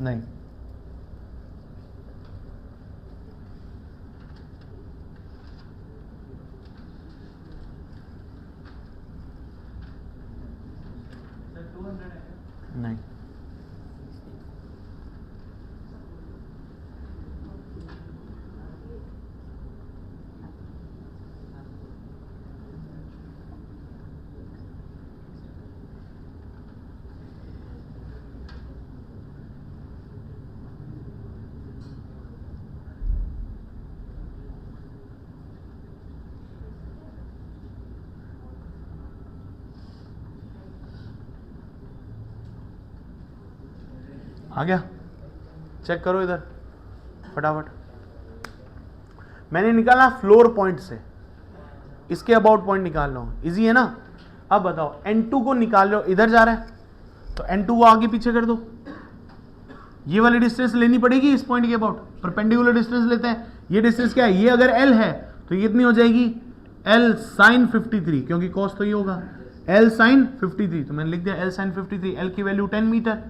नहीं, नहीं, आ गया? चेक करो इधर फटाफट। मैंने निकाला फ्लोर पॉइंट से, इसके अबाउट पॉइंट निकाल लो, इजी है ना? अब बताओ N2 को निकाल लो, इधर जा रहा है तो N2 को आगे पीछे कर दो, ये वाली डिस्टेंस लेनी पड़ेगी इस पॉइंट के अबाउट, परपेंडिकुलर डिस्टेंस लेते हैं। ये डिस्टेंस क्या है? ये अगर L है तो ये कितनी हो जाएगी? L sin 53, क्योंकि कॉस तो ये होगा L sin 53, तो मैंने लिख दिया L sin 53। L की value 10 metre,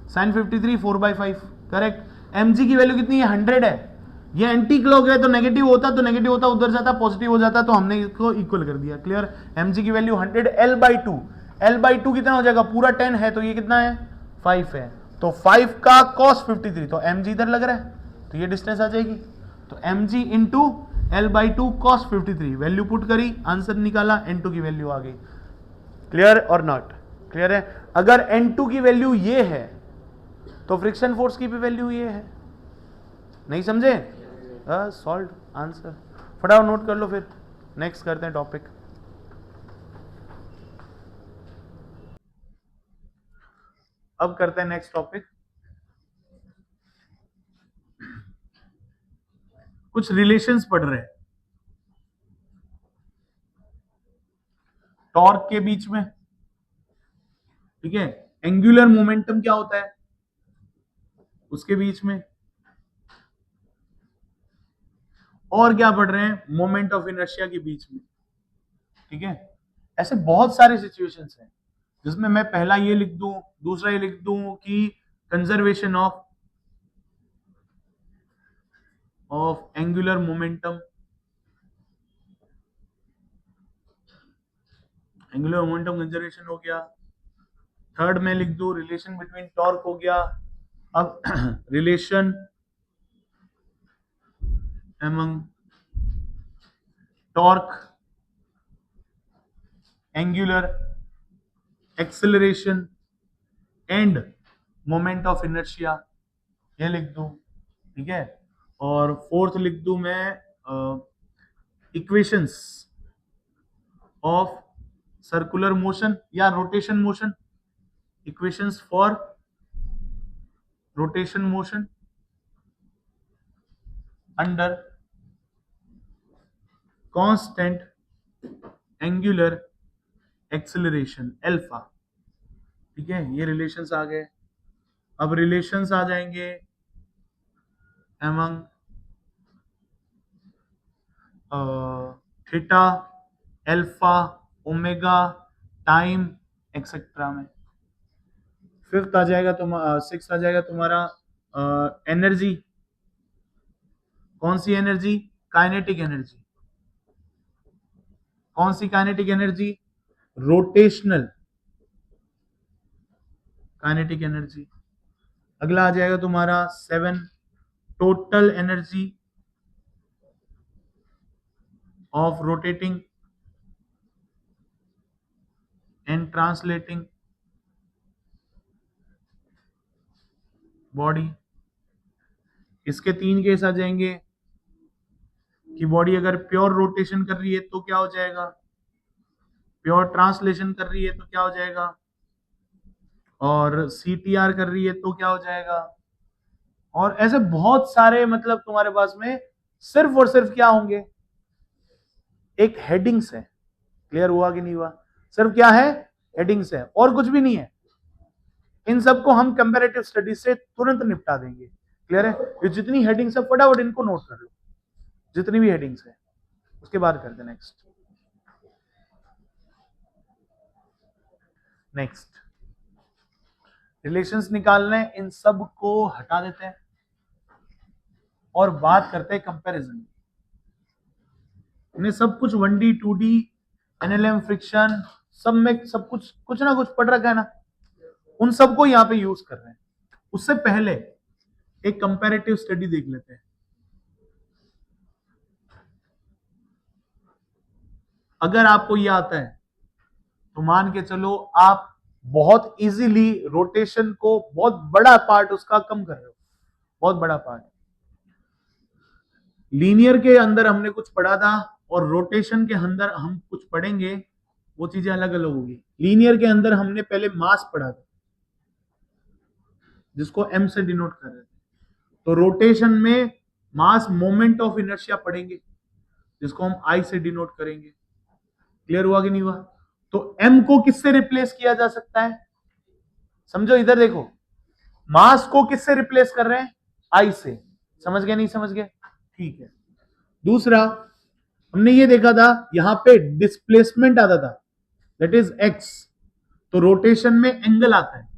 sin 53 4/5, correct. mg की वैल्यू कितनी है? 100 है। ये एंटी क्लॉक है तो नेगेटिव होता उधर जाता, पॉजिटिव हो जाता, तो हमने इसको इक्वल कर दिया। क्लियर? mg की वैल्यू 100, L/2, L/2 कितना हो जाएगा? पूरा 10 है तो ये कितना है? 5 है, तो 5 का cos 53, तो mg इधर लग रहा है तो ये डिस्टेंस आ जाएगी। तो mg into L/2 cos 53, value put करी, आंसर निकाला, N2 की वैल्यू आ गई। क्लियर और नॉट? क्लियर है? अगर N2 की वैल्यू ये है तो फ्रिक्शन फोर्स की भी वैल्यू ये है। नहीं समझे? Solve answer. फटाफट नोट कर लो, फिर नेक्स्ट करते हैं टॉपिक। अब करते हैं नेक्स्ट टॉपिक। कुछ रिलेशंस पढ़ रहे हैं टॉर्क के बीच में, ठीक है? एंगुलर मोमेंटम क्या होता है उसके बीच में, और क्या पढ़ रहे हैं? मोमेंट ऑफ इनर्शिया के बीच में, ठीक है? ऐसे बहुत सारे सिचुएशंस हैं जिसमें मैं पहला ये लिख दूं, दूसरा ये लिख दूं कि conservation of of angular momentum, angular momentum conservation हो गया। थर्ड में लिख दू रिलेशन बिटवीन टॉर्क हो गया। अब relation among torque, angular acceleration end moment of inertia, ये लिख दूं, ठीक है। और फोर्थ लिख दूं मैं इक्वेशंस ऑफ सर्कुलर मोशन या rotation motion, equations for rotation motion under constant angular acceleration alpha, ठीक है। ये रिलेशंस आ गए। अब रिलेशंस आ जाएंगे among theta, alpha, omega, time etcetera में। फिफ्थ आ जाएगा तुम्हारा, सिक्स आ जाएगा तुम्हारा एनर्जी। कौन सी एनर्जी? Kinetic energy. कौन सी kinetic energy? Rotational kinetic energy. अगला आ जाएगा तुम्हारा seven, total energy of rotating and translating body. इसके तीन केस आ जाएंगे कि बॉडी अगर प्योर रोटेशन कर रही है तो क्या हो जाएगा, प्योर ट्रांसलेशन कर रही है तो क्या हो जाएगा, और सीटीआर कर रही है तो क्या हो जाएगा। और ऐसे बहुत सारे मतलब तुम्हारे पास में सिर्फ और सिर्फ क्या होंगे, एक हेडिंग्स है। क्लियर हुआ कि नहीं हुआ? सिर्फ क्या है, हेडिंग्स है और कुछ भी नहीं है। इन सबको हम कंपैरेटिव स्टडीज से तुरंत निपटा देंगे। क्लियर है? ये जितनी हेडिंग्स है फटाफट इनको नोट कर लो, जितनी भी हेडिंग्स है। उसके बाद करते हैं नेक्स्ट। नेक्स्ट रिलेशंस निकालने, इन सब को हटा देते हैं और बात करते हैं कंपैरिजन। इन्हें सब कुछ 1D 2D एनएलएम फ्रिक्शन सब में सब कुछ ना कुछ पढ़ रखा है ना, उन सबको यहां पे यूज कर रहे हैं। उससे पहले एक कंपैरेटिव स्टडी देख लेते हैं। अगर आपको ये आता है तो मान के चलो आप बहुत इजीली रोटेशन को, बहुत बड़ा पार्ट उसका कम कर रहे हो, बहुत बड़ा पार्ट। लीनियर के अंदर हमने कुछ पढ़ा था और रोटेशन के अंदर हम कुछ पढ़ेंगे, वो चीजें अलग अलग होगी। लीनियर के अंदर हमने पहले मास पढ़ा था जिसको एम से डिनोट कर रहे थे, तो रोटेशन में मास मोमेंट ऑफ इनर्शिया पढ़ेंगे जिसको हम आई से डिनोट करेंगे। क्लियर हुआ कि नहीं हुआ? तो एम को किससे रिप्लेस किया जा सकता है? समझो इधर देखो, मास को किससे रिप्लेस कर रहे हैं? आई से। समझ गए नहीं समझ गए? ठीक है। दूसरा हमने ये देखा था यहां पे डिस्प्लेसमेंट आता था, दैट इज एक्स, तो रोटेशन में एंगल आता है,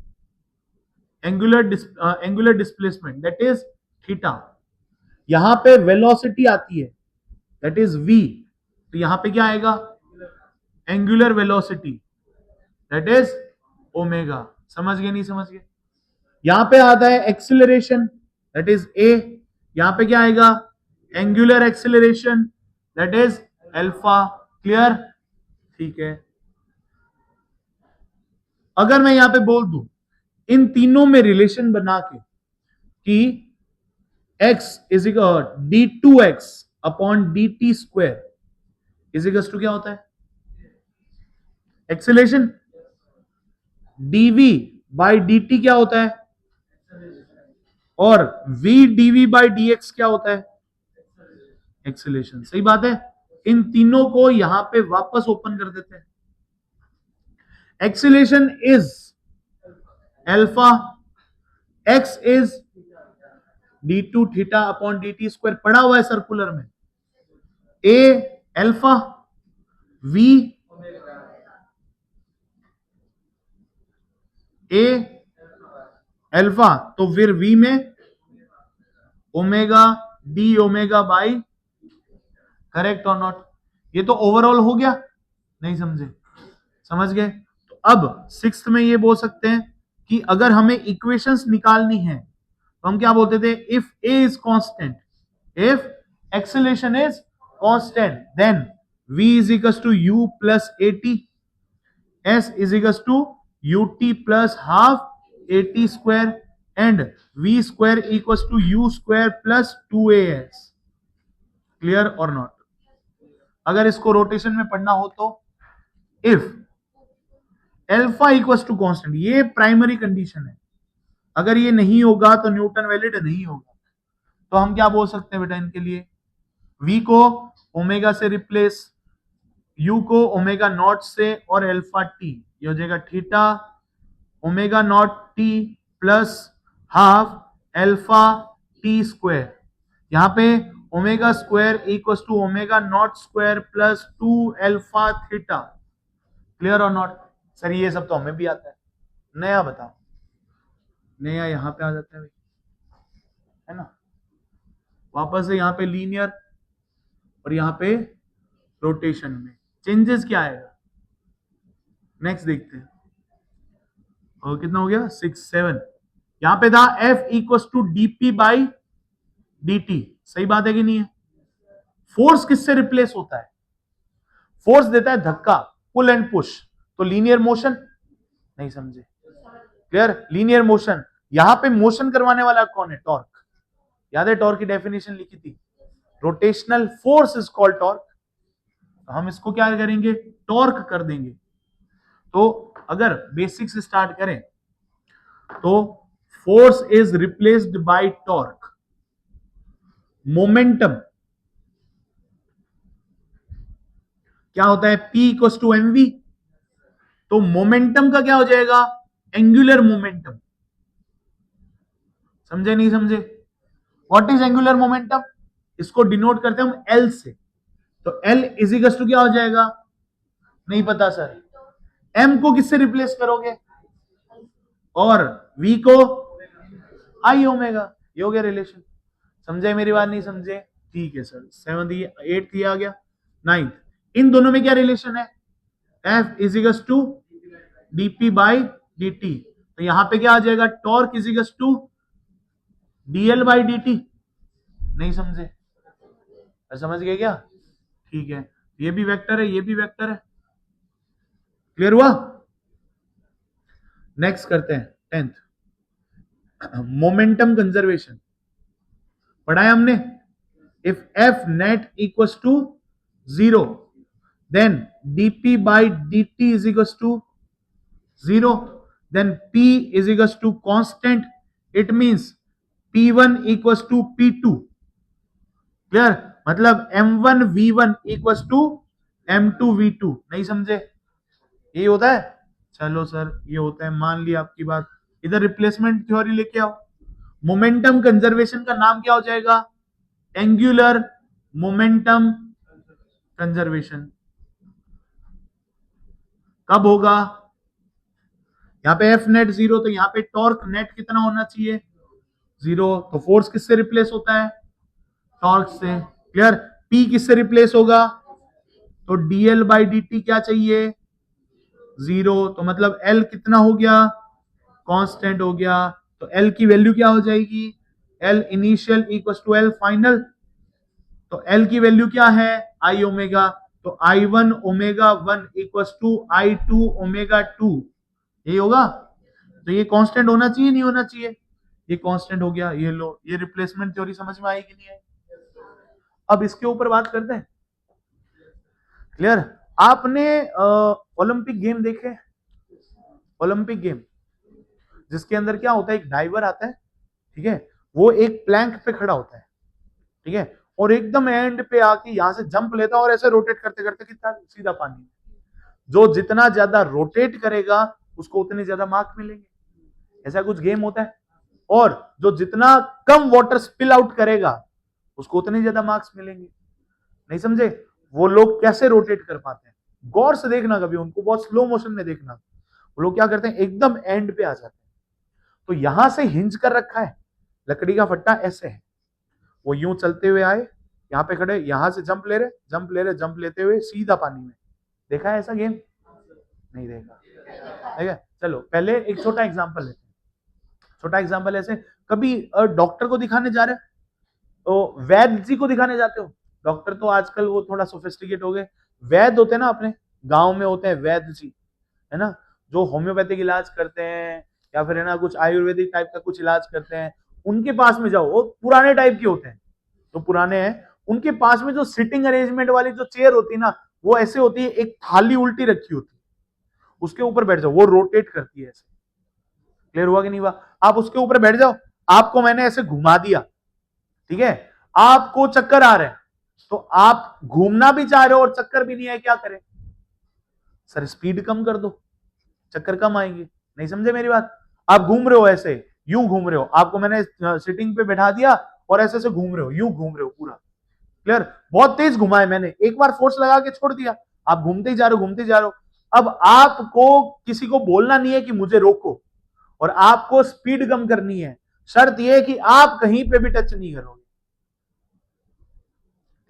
angular displacement that is theta. यहां पे वेलोसिटी आती है दैट इज वी, तो यहां पे क्या आएगा, angular velocity that is omega. समझ गए नहीं समझ गए? यहां पे आता है एक्सिलरेशन दैट इज ए, यहां पे क्या आएगा, angular acceleration that is alpha. Clear? ठीक है। अगर मैं यहां पे बोल दूं इन तीनों में रिलेशन बना के कि x is equal d2x upon dt square is equal to क्या होता है, एक्सेलरेशन। dv बाई dt क्या होता है, और v dv बाई dx क्या होता है, एक्सेलरेशन। सही बात है। इन तीनों को यहां पे वापस ओपन कर देते हैं। Acceleration is alpha, x is d2 theta upon dt square, पढ़ा हुआ है सर्कुलर में। a alpha, v a alpha, तो फिर v में omega D omega by, correct और नॉट? ये तो ओवरऑल हो गया, नहीं समझे? समझ गए? तो अब सिक्स्थ में ये बोल सकते हैं कि अगर हमें इक्वेशंस निकालनी है तो हम क्या बोलते थे? If A is constant, if acceleration is constant, then v is equals to u plus at, s is equals to ut plus half at square, and v square equals to u square plus 2as. Clear और not? अगर इसको rotation में पढ़ना हो तो if alpha equals to constant, ये primary condition है, अगर ये नहीं होगा तो न्यूटन वैलिड नहीं होगा। तो हम क्या बोल सकते हैं बेटा इनके लिए? v को ओमेगा से रिप्लेस, u को ओमेगा नॉट से, और एल्फा टी, ये हो जाएगा theta omega naught t plus half alpha t square. यहां पे omega square equals to omega naught square plus 2 alpha theta. Clear और नॉट? सर ये सब तो हमें भी आता है, नया बताओ। नया यहां पे आ जाता है भाई, है ना? वापस से यहां पे लीनियर और यहां पे रोटेशन में चेंजेस क्या आएगा? नेक्स्ट देखते हैं। और कितना हो गया? 6 7। यहां पे था F equals to dp by dt, सही बात है कि नहीं है? फोर्स किससे रिप्लेस होता है? फोर्स देता है धक्का, पुल एंड पुश, तो लीनियर मोशन, नहीं समझे? क्लियर? Linear motion. यहां पे मोशन करवाने वाला कौन है? टॉर्क। याद है टॉर्क की डेफिनेशन लिखी थी? Rotational force is called torque. हम इसको क्या करेंगे? टॉर्क कर देंगे। तो अगर बेसिक से स्टार्ट करें तो force is replaced by torque. Momentum क्या होता है? P इक्वल्स टू mv, तो मोमेंटम का क्या हो जाएगा? Angular momentum. समझे नहीं समझे? What is angular momentum? इसको डिनोट करते हैं हम L से, तो L इज इक्वल्स टू क्या हो जाएगा? नहीं पता सर। M को किससे रिप्लेस करोगे? और V को आई ओमेगा। ये हो गया रिलेशन। समझे मेरी बात? नहीं समझे? ठीक है सर। 7th 8th ये आ गया। 9th, इन दोनों में क्या रिलेशन है? F is equals to dp by dt, तो यहां पे क्या आ जाएगा? Torque is equals to dl by dt। नहीं समझे? समझ गए क्या? ठीक है, ये भी वेक्टर है, ये भी वेक्टर है। क्लियर हुआ? नेक्स्ट करते हैं 10th, मोमेंटम कंजर्वेशन पढ़ा है हमने। If F net equals to 0, then dp by dt is equals to 0, then p is equals to constant. It means p1 equals to p2. Clear? मतलब m1 v1 equals to m2 v2। नहीं समझे? यही होता है? चलो sir ये होता है, मान लिया आपकी बात। इधर रिप्लेसमेंट थ्योरी लेके आओ। मोमेंटम कंजर्वेशन का नाम क्या हो जाएगा? Angular momentum conservation. कब होगा? यहाँ पे एफ नेट 0, तो यहाँ पे टॉर्क नेट कितना होना चाहिए? 0। तो फोर्स किससे रिप्लेस होता है? टॉर्क से। क्लियर? पी किससे रिप्लेस होगा? तो डीएल बाई डी टी क्या चाहिए? 0। तो मतलब एल कितना हो गया? कांस्टेंट हो गया। तो एल की वैल्यू क्या हो जाएगी? L initial equal to L final. तो एल की वैल्यू क्या है? I omega. तो I one omega 1 equal to I two omega 2। यही होगा? तो ये कांस्टेंट होना चाहिए, नहीं होना चाहिए? ये कांस्टेंट हो गया। ये लो, ये रिप्लेसमेंट थ्योरी समझ में आई कि नहीं आई? अब इसके ऊपर बात करते हैं। क्लियर? आपने ओलंपिक गेम देखे? ओलंपिक गेम जिसके अंदर क्या होता है? एक डाइवर आता है, ठीक है, वो एक प्लैंक पे खड़ा होता है, ठीक है, और एकदम एंड पे आके यहां से जंप लेता है और ऐसे रोटेट करते करते कितना सीधा पानी। जो जितना ज्यादा रोटेट करेगा उसको उतने ज्यादा मार्क मिलेंगे। ऐसा कुछ गेम होता है। और जो जितना कम वाटर स्पिल आउट करेगा उसको उतने ज्यादा मार्क्स मिलेंगे। नहीं समझे? वो लोग कैसे रोटेट कर पाते हैं, गौर से देखना, कभी उनको बहुत स्लो मोशन में देखना। वो लोग क्या करते हैं? एकदम एंड पे आ जाते हैं। तो यहां से हिंज कर रखा है, लकड़ी का फट्टा ऐसे है, वो यूं चलते हुए आए, यहाँ पे खड़े, यहां से जंप ले रहे, जंप ले रहे, जंप लेते हुए सीधा पानी में। देखा है ऐसा गेम? नहीं देखा, ठीक है। चलो पहले एक छोटा एग्जांपल लेते हैं। छोटा एग्जांपल ऐसे, कभी डॉक्टर को दिखाने जा रहे हो तो वैद्य जी को दिखाने जाते हो। डॉक्टर तो आजकल वो थोड़ा सोफिस्टिकेट हो गए, वैद्य होते हैं ना, अपने गांव में होते हैं वैद्य जी, है ना, जो होम्योपैथिक इलाज करते हैं या फिर है ना कुछ आयुर्वेदिक टाइप का कुछ इलाज करते हैं। उनके पास में जाओ, वो पुराने टाइप के होते हैं, जो पुराने हैं उनके पास में जो सिटिंग अरेंजमेंट वाली जो चेयर होती है ना, वो ऐसे होती है, एक थाली उल्टी रखी होती है, उसके ऊपर बैठ जाओ, वो रोटेट करती है ऐसे। क्लियर हुआ कि नहीं हुआ? आप उसके ऊपर बैठ जाओ, आपको मैंने ऐसे घुमा दिया, ठीक है, आपको चक्कर आ रहे हैं, तो आप घूमना भी चाह रहे हो और चक्कर भी नहीं है, क्या करें? सर स्पीड कम कर दो, चक्कर कम आएंगे। नहीं समझे मेरी बात? आप घूम रहे हो ऐसे, यूं घूम रहे हो, आपको मैंने सिटिंग पे बैठा दिया और ऐसे ऐसे घूम रहे हो, यूं घूम रहे हो पूरा। क्लियर? बहुत तेज घुमाए मैंने, एक बार फोर्स लगा के छोड़ दिया, आप घूमते ही जा रहे हो, घूमते जा रहे हो। अब आपको किसी को बोलना नहीं है कि मुझे रोको, और आपको स्पीड कम करनी है। शर्त यह है कि आप कहीं पे भी टच नहीं करोगे,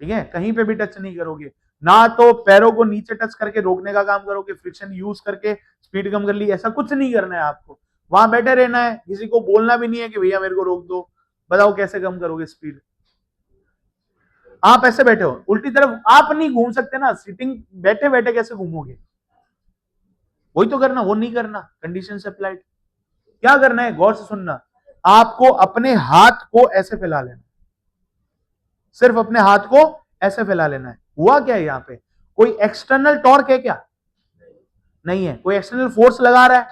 ठीक है, कहीं पे भी टच नहीं करोगे। ना तो पैरों को नीचे टच करके रोकने का काम करोगे, फ्रिक्शन यूज करके स्पीड कम कर ली, ऐसा कुछ नहीं करना है आपको। वहां बैठे रहना है, किसी को बोलना भी नहीं है कि भैया मेरे को रोक दो। बताओ कैसे कम करोगे स्पीड? आप ऐसे बैठे हो, उल्टी तरफ आप नहीं घूम सकते ना, सिटिंग बैठे बैठे कैसे घूमोगे? वही तो करना, वो नहीं करना, कंडीशन से अप्लाइड। क्या करना है, गौर से सुनना, आपको अपने हाथ को ऐसे फैला लेना, सिर्फ अपने हाथ को ऐसे फैला लेना है। हुआ क्या है यहां पे? कोई एक्सटर्नल टॉर्क है क्या? नहीं है। कोई एक्सटर्नल फोर्स लगा रहा है?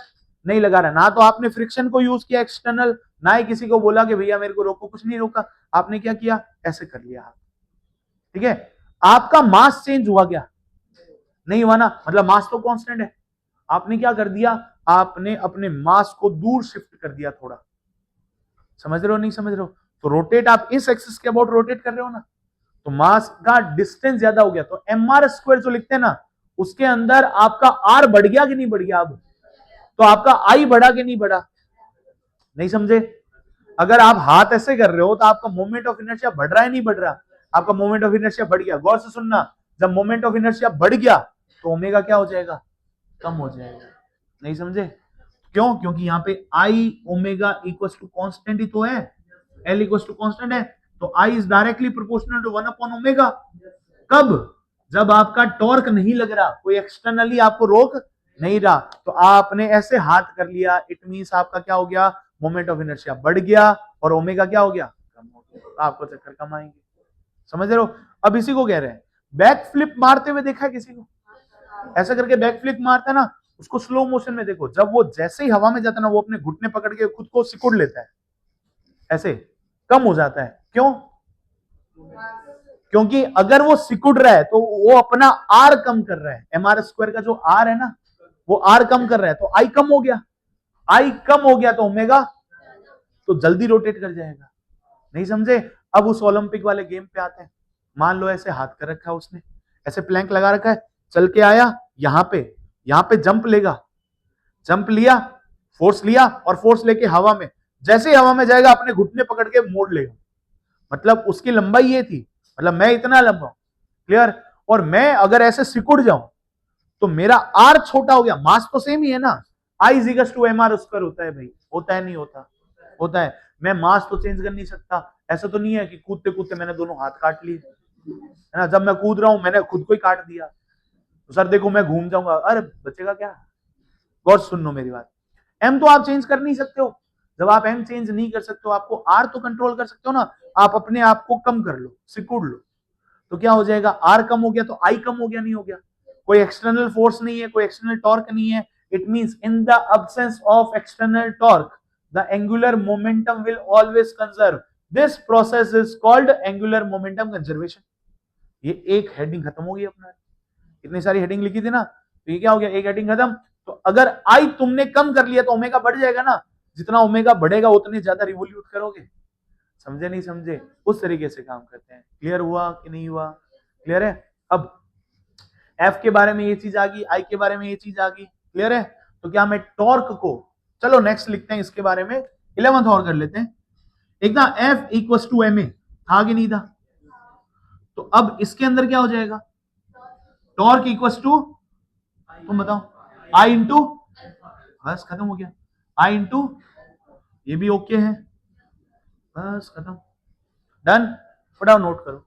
नहीं लगा रहा। ना तो आपने फ्रिक्शन को यूज किया एक्सटर्नल, ना ही किसी को बोला कि भैया मेरे को रोको, कुछ नहीं रोका। आपने क्या किया? ऐसे कर लिया हाथ, ठीक है। आपका मास चेंज हुआ क्या? नहीं हुआ ना, मतलब मास तो कांस्टेंट है। आपने क्या कर दिया? आपने अपने मास को दूर शिफ्ट कर दिया थोड़ा। समझ रहे हो नहीं समझ रहे हो? तो रोटेट आप इस एक्सिस के अबाउट रोटेट कर रहे हो ना, तो मास का डिस्टेंस ज्यादा हो गया, तो एम आर स्क्वायर जो लिखते हैं ना, उसके अंदर आपका आर बढ़ गया कि नहीं बढ़ गया? अब तो आपका आई बढ़ा कि नहीं बढ़ा? नहीं समझे? अगर आप हाथ ऐसे कर रहे हो तो आपका मोमेंट ऑफ इनर्शिया बढ़ रहा है नहीं बढ़ रहा? आपका मोमेंट ऑफ इनर्शिया बढ़ गया। गौर से सुनना, जब मोमेंट ऑफ इनर्शिया बढ़ गया तो ओमेगा क्या हो जाएगा? कम हो जाएगा। नहीं समझे? क्यों? क्योंकि यहाँ पे आई ओमेगा इक्वल टू कॉन्स्टेंट ही तो है, एल इक्वल टू कॉन्स्टेंट है, तो I is directly proportional to 1/ओमेगा। कब? जब आपका टॉर्क नहीं लग रहा, कोई एक्सटर्नली आपको रोक नहीं रहा, तो आपने ऐसे हाथ कर लिया, इट मींस आपका क्या हो गया? मोमेंट ऑफ इनर्शिया बढ़ गया और ओमेगा क्या हो गया? कम हो गया। तो आपको चक्कर कम आएंगे। समझ रहे हो? अब इसी को कह रहे हैं, बैक फ्लिप मारते हुए देखा है किसी को? ऐसा करके बैक फ्लिप मारता है ना, उसको स्लो मोशन में देखो, जब वो जैसे ही हवा में जाता है ना, वो अपने घुटने पकड़ के खुद को सिकुड़ लेता है, ऐसे कम हो जाता है। क्यों? क्योंकि अगर वो सिकुड़ रहा है तो वो अपना आर कम कर रहा है, एम आर स्क्वायर का जो आर है ना, वो आर कम कर रहा है, तो आई कम हो गया। आई कम हो गया तो ओमेगा तो जल्दी रोटेट कर जाएगा। नहीं समझे? अब उस ओलंपिक वाले गेम पे आते हैं। मान लो ऐसे हाथ कर रखा है उसने, ऐसे प्लैंक लगा रखा है, चल के आया यहां पे जंप लेगा, जंप लिया, फोर्स लिया और फोर्स लेके हवा में, जैसे ही हवा में जाएगा अपने घुटने पकड़ के मोड़ लेगा। मतलब उसकी लंबाई ये थी, मतलब मैं इतना लंबा हूं, क्लियर। और मैं अगर ऐसे सिकुड़ जाऊं तो मेरा आर छोटा हो गया, मास तो सेम ही है ना, I is equal to M R square होता है भाई, होता है नहीं होता? होता है। मैं मास तो चेंज कर नहीं सकता, ऐसा तो नहीं है कि कूदते कूदते मैंने दोनों हाथ काट लिए, है ना, जब मैं कूद रहा हूं मैंने खुद को ही काट दिया, तो सर देखो मैं घूम जाऊंगा, अरे बचेगा क्या? गौर सुन लो मेरी बात, एम तो आप चेंज कर नहीं सकते हो। जब आप एम चेंज नहीं कर सकते हो, आपको आर तो कंट्रोल कर सकते हो ना, आप अपने आप को कम कर लो, सिकुड़ लो, तो क्या हो जाएगा? आर कम हो गया तो आई कम हो गया, नहीं हो गया? कोई एक्सटर्नल फोर्स नहीं है, कोई एक्सटर्नल टॉर्क नहीं है, it means in the absence of external torque the angular momentum will always conserve, this process is called angular momentum conservation. ये एक हेडिंग खत्म हो गई अपना, इतनी सारी हेडिंग लिखी थी ना, तो ये क्या हो गया? एक हेडिंग खत्म। तो अगर आई तुमने कम कर लिया तो ओमेगा बढ़ जाएगा ना, जितना ओमेगा बढ़ेगा उतने ज्यादा रिवोल्यूट करोगे। समझे नहीं समझे? उस तरीके से काम करते हैं। क्लियर हुआ कि नहीं हुआ? क्लियर है? अब एफ के बारे में ये चीज आ गई, आई के बारे में ये चीज आ गई, क्लियर है? तो क्या मैं टॉर्क को, चलो नेक्स्ट लिखते हैं इसके बारे में, 11th और कर लेते हैं। एक ना F equal to M A, था कि नहीं था? तो अब इसके अंदर क्या हो जाएगा? टॉर्क इक्वल्स टू, तुम बताओ, आई इंटू, बस खत्म हो गया, आई इंटू, ये भी ओके है, बस खत्म, डन। फटाफट नोट करो।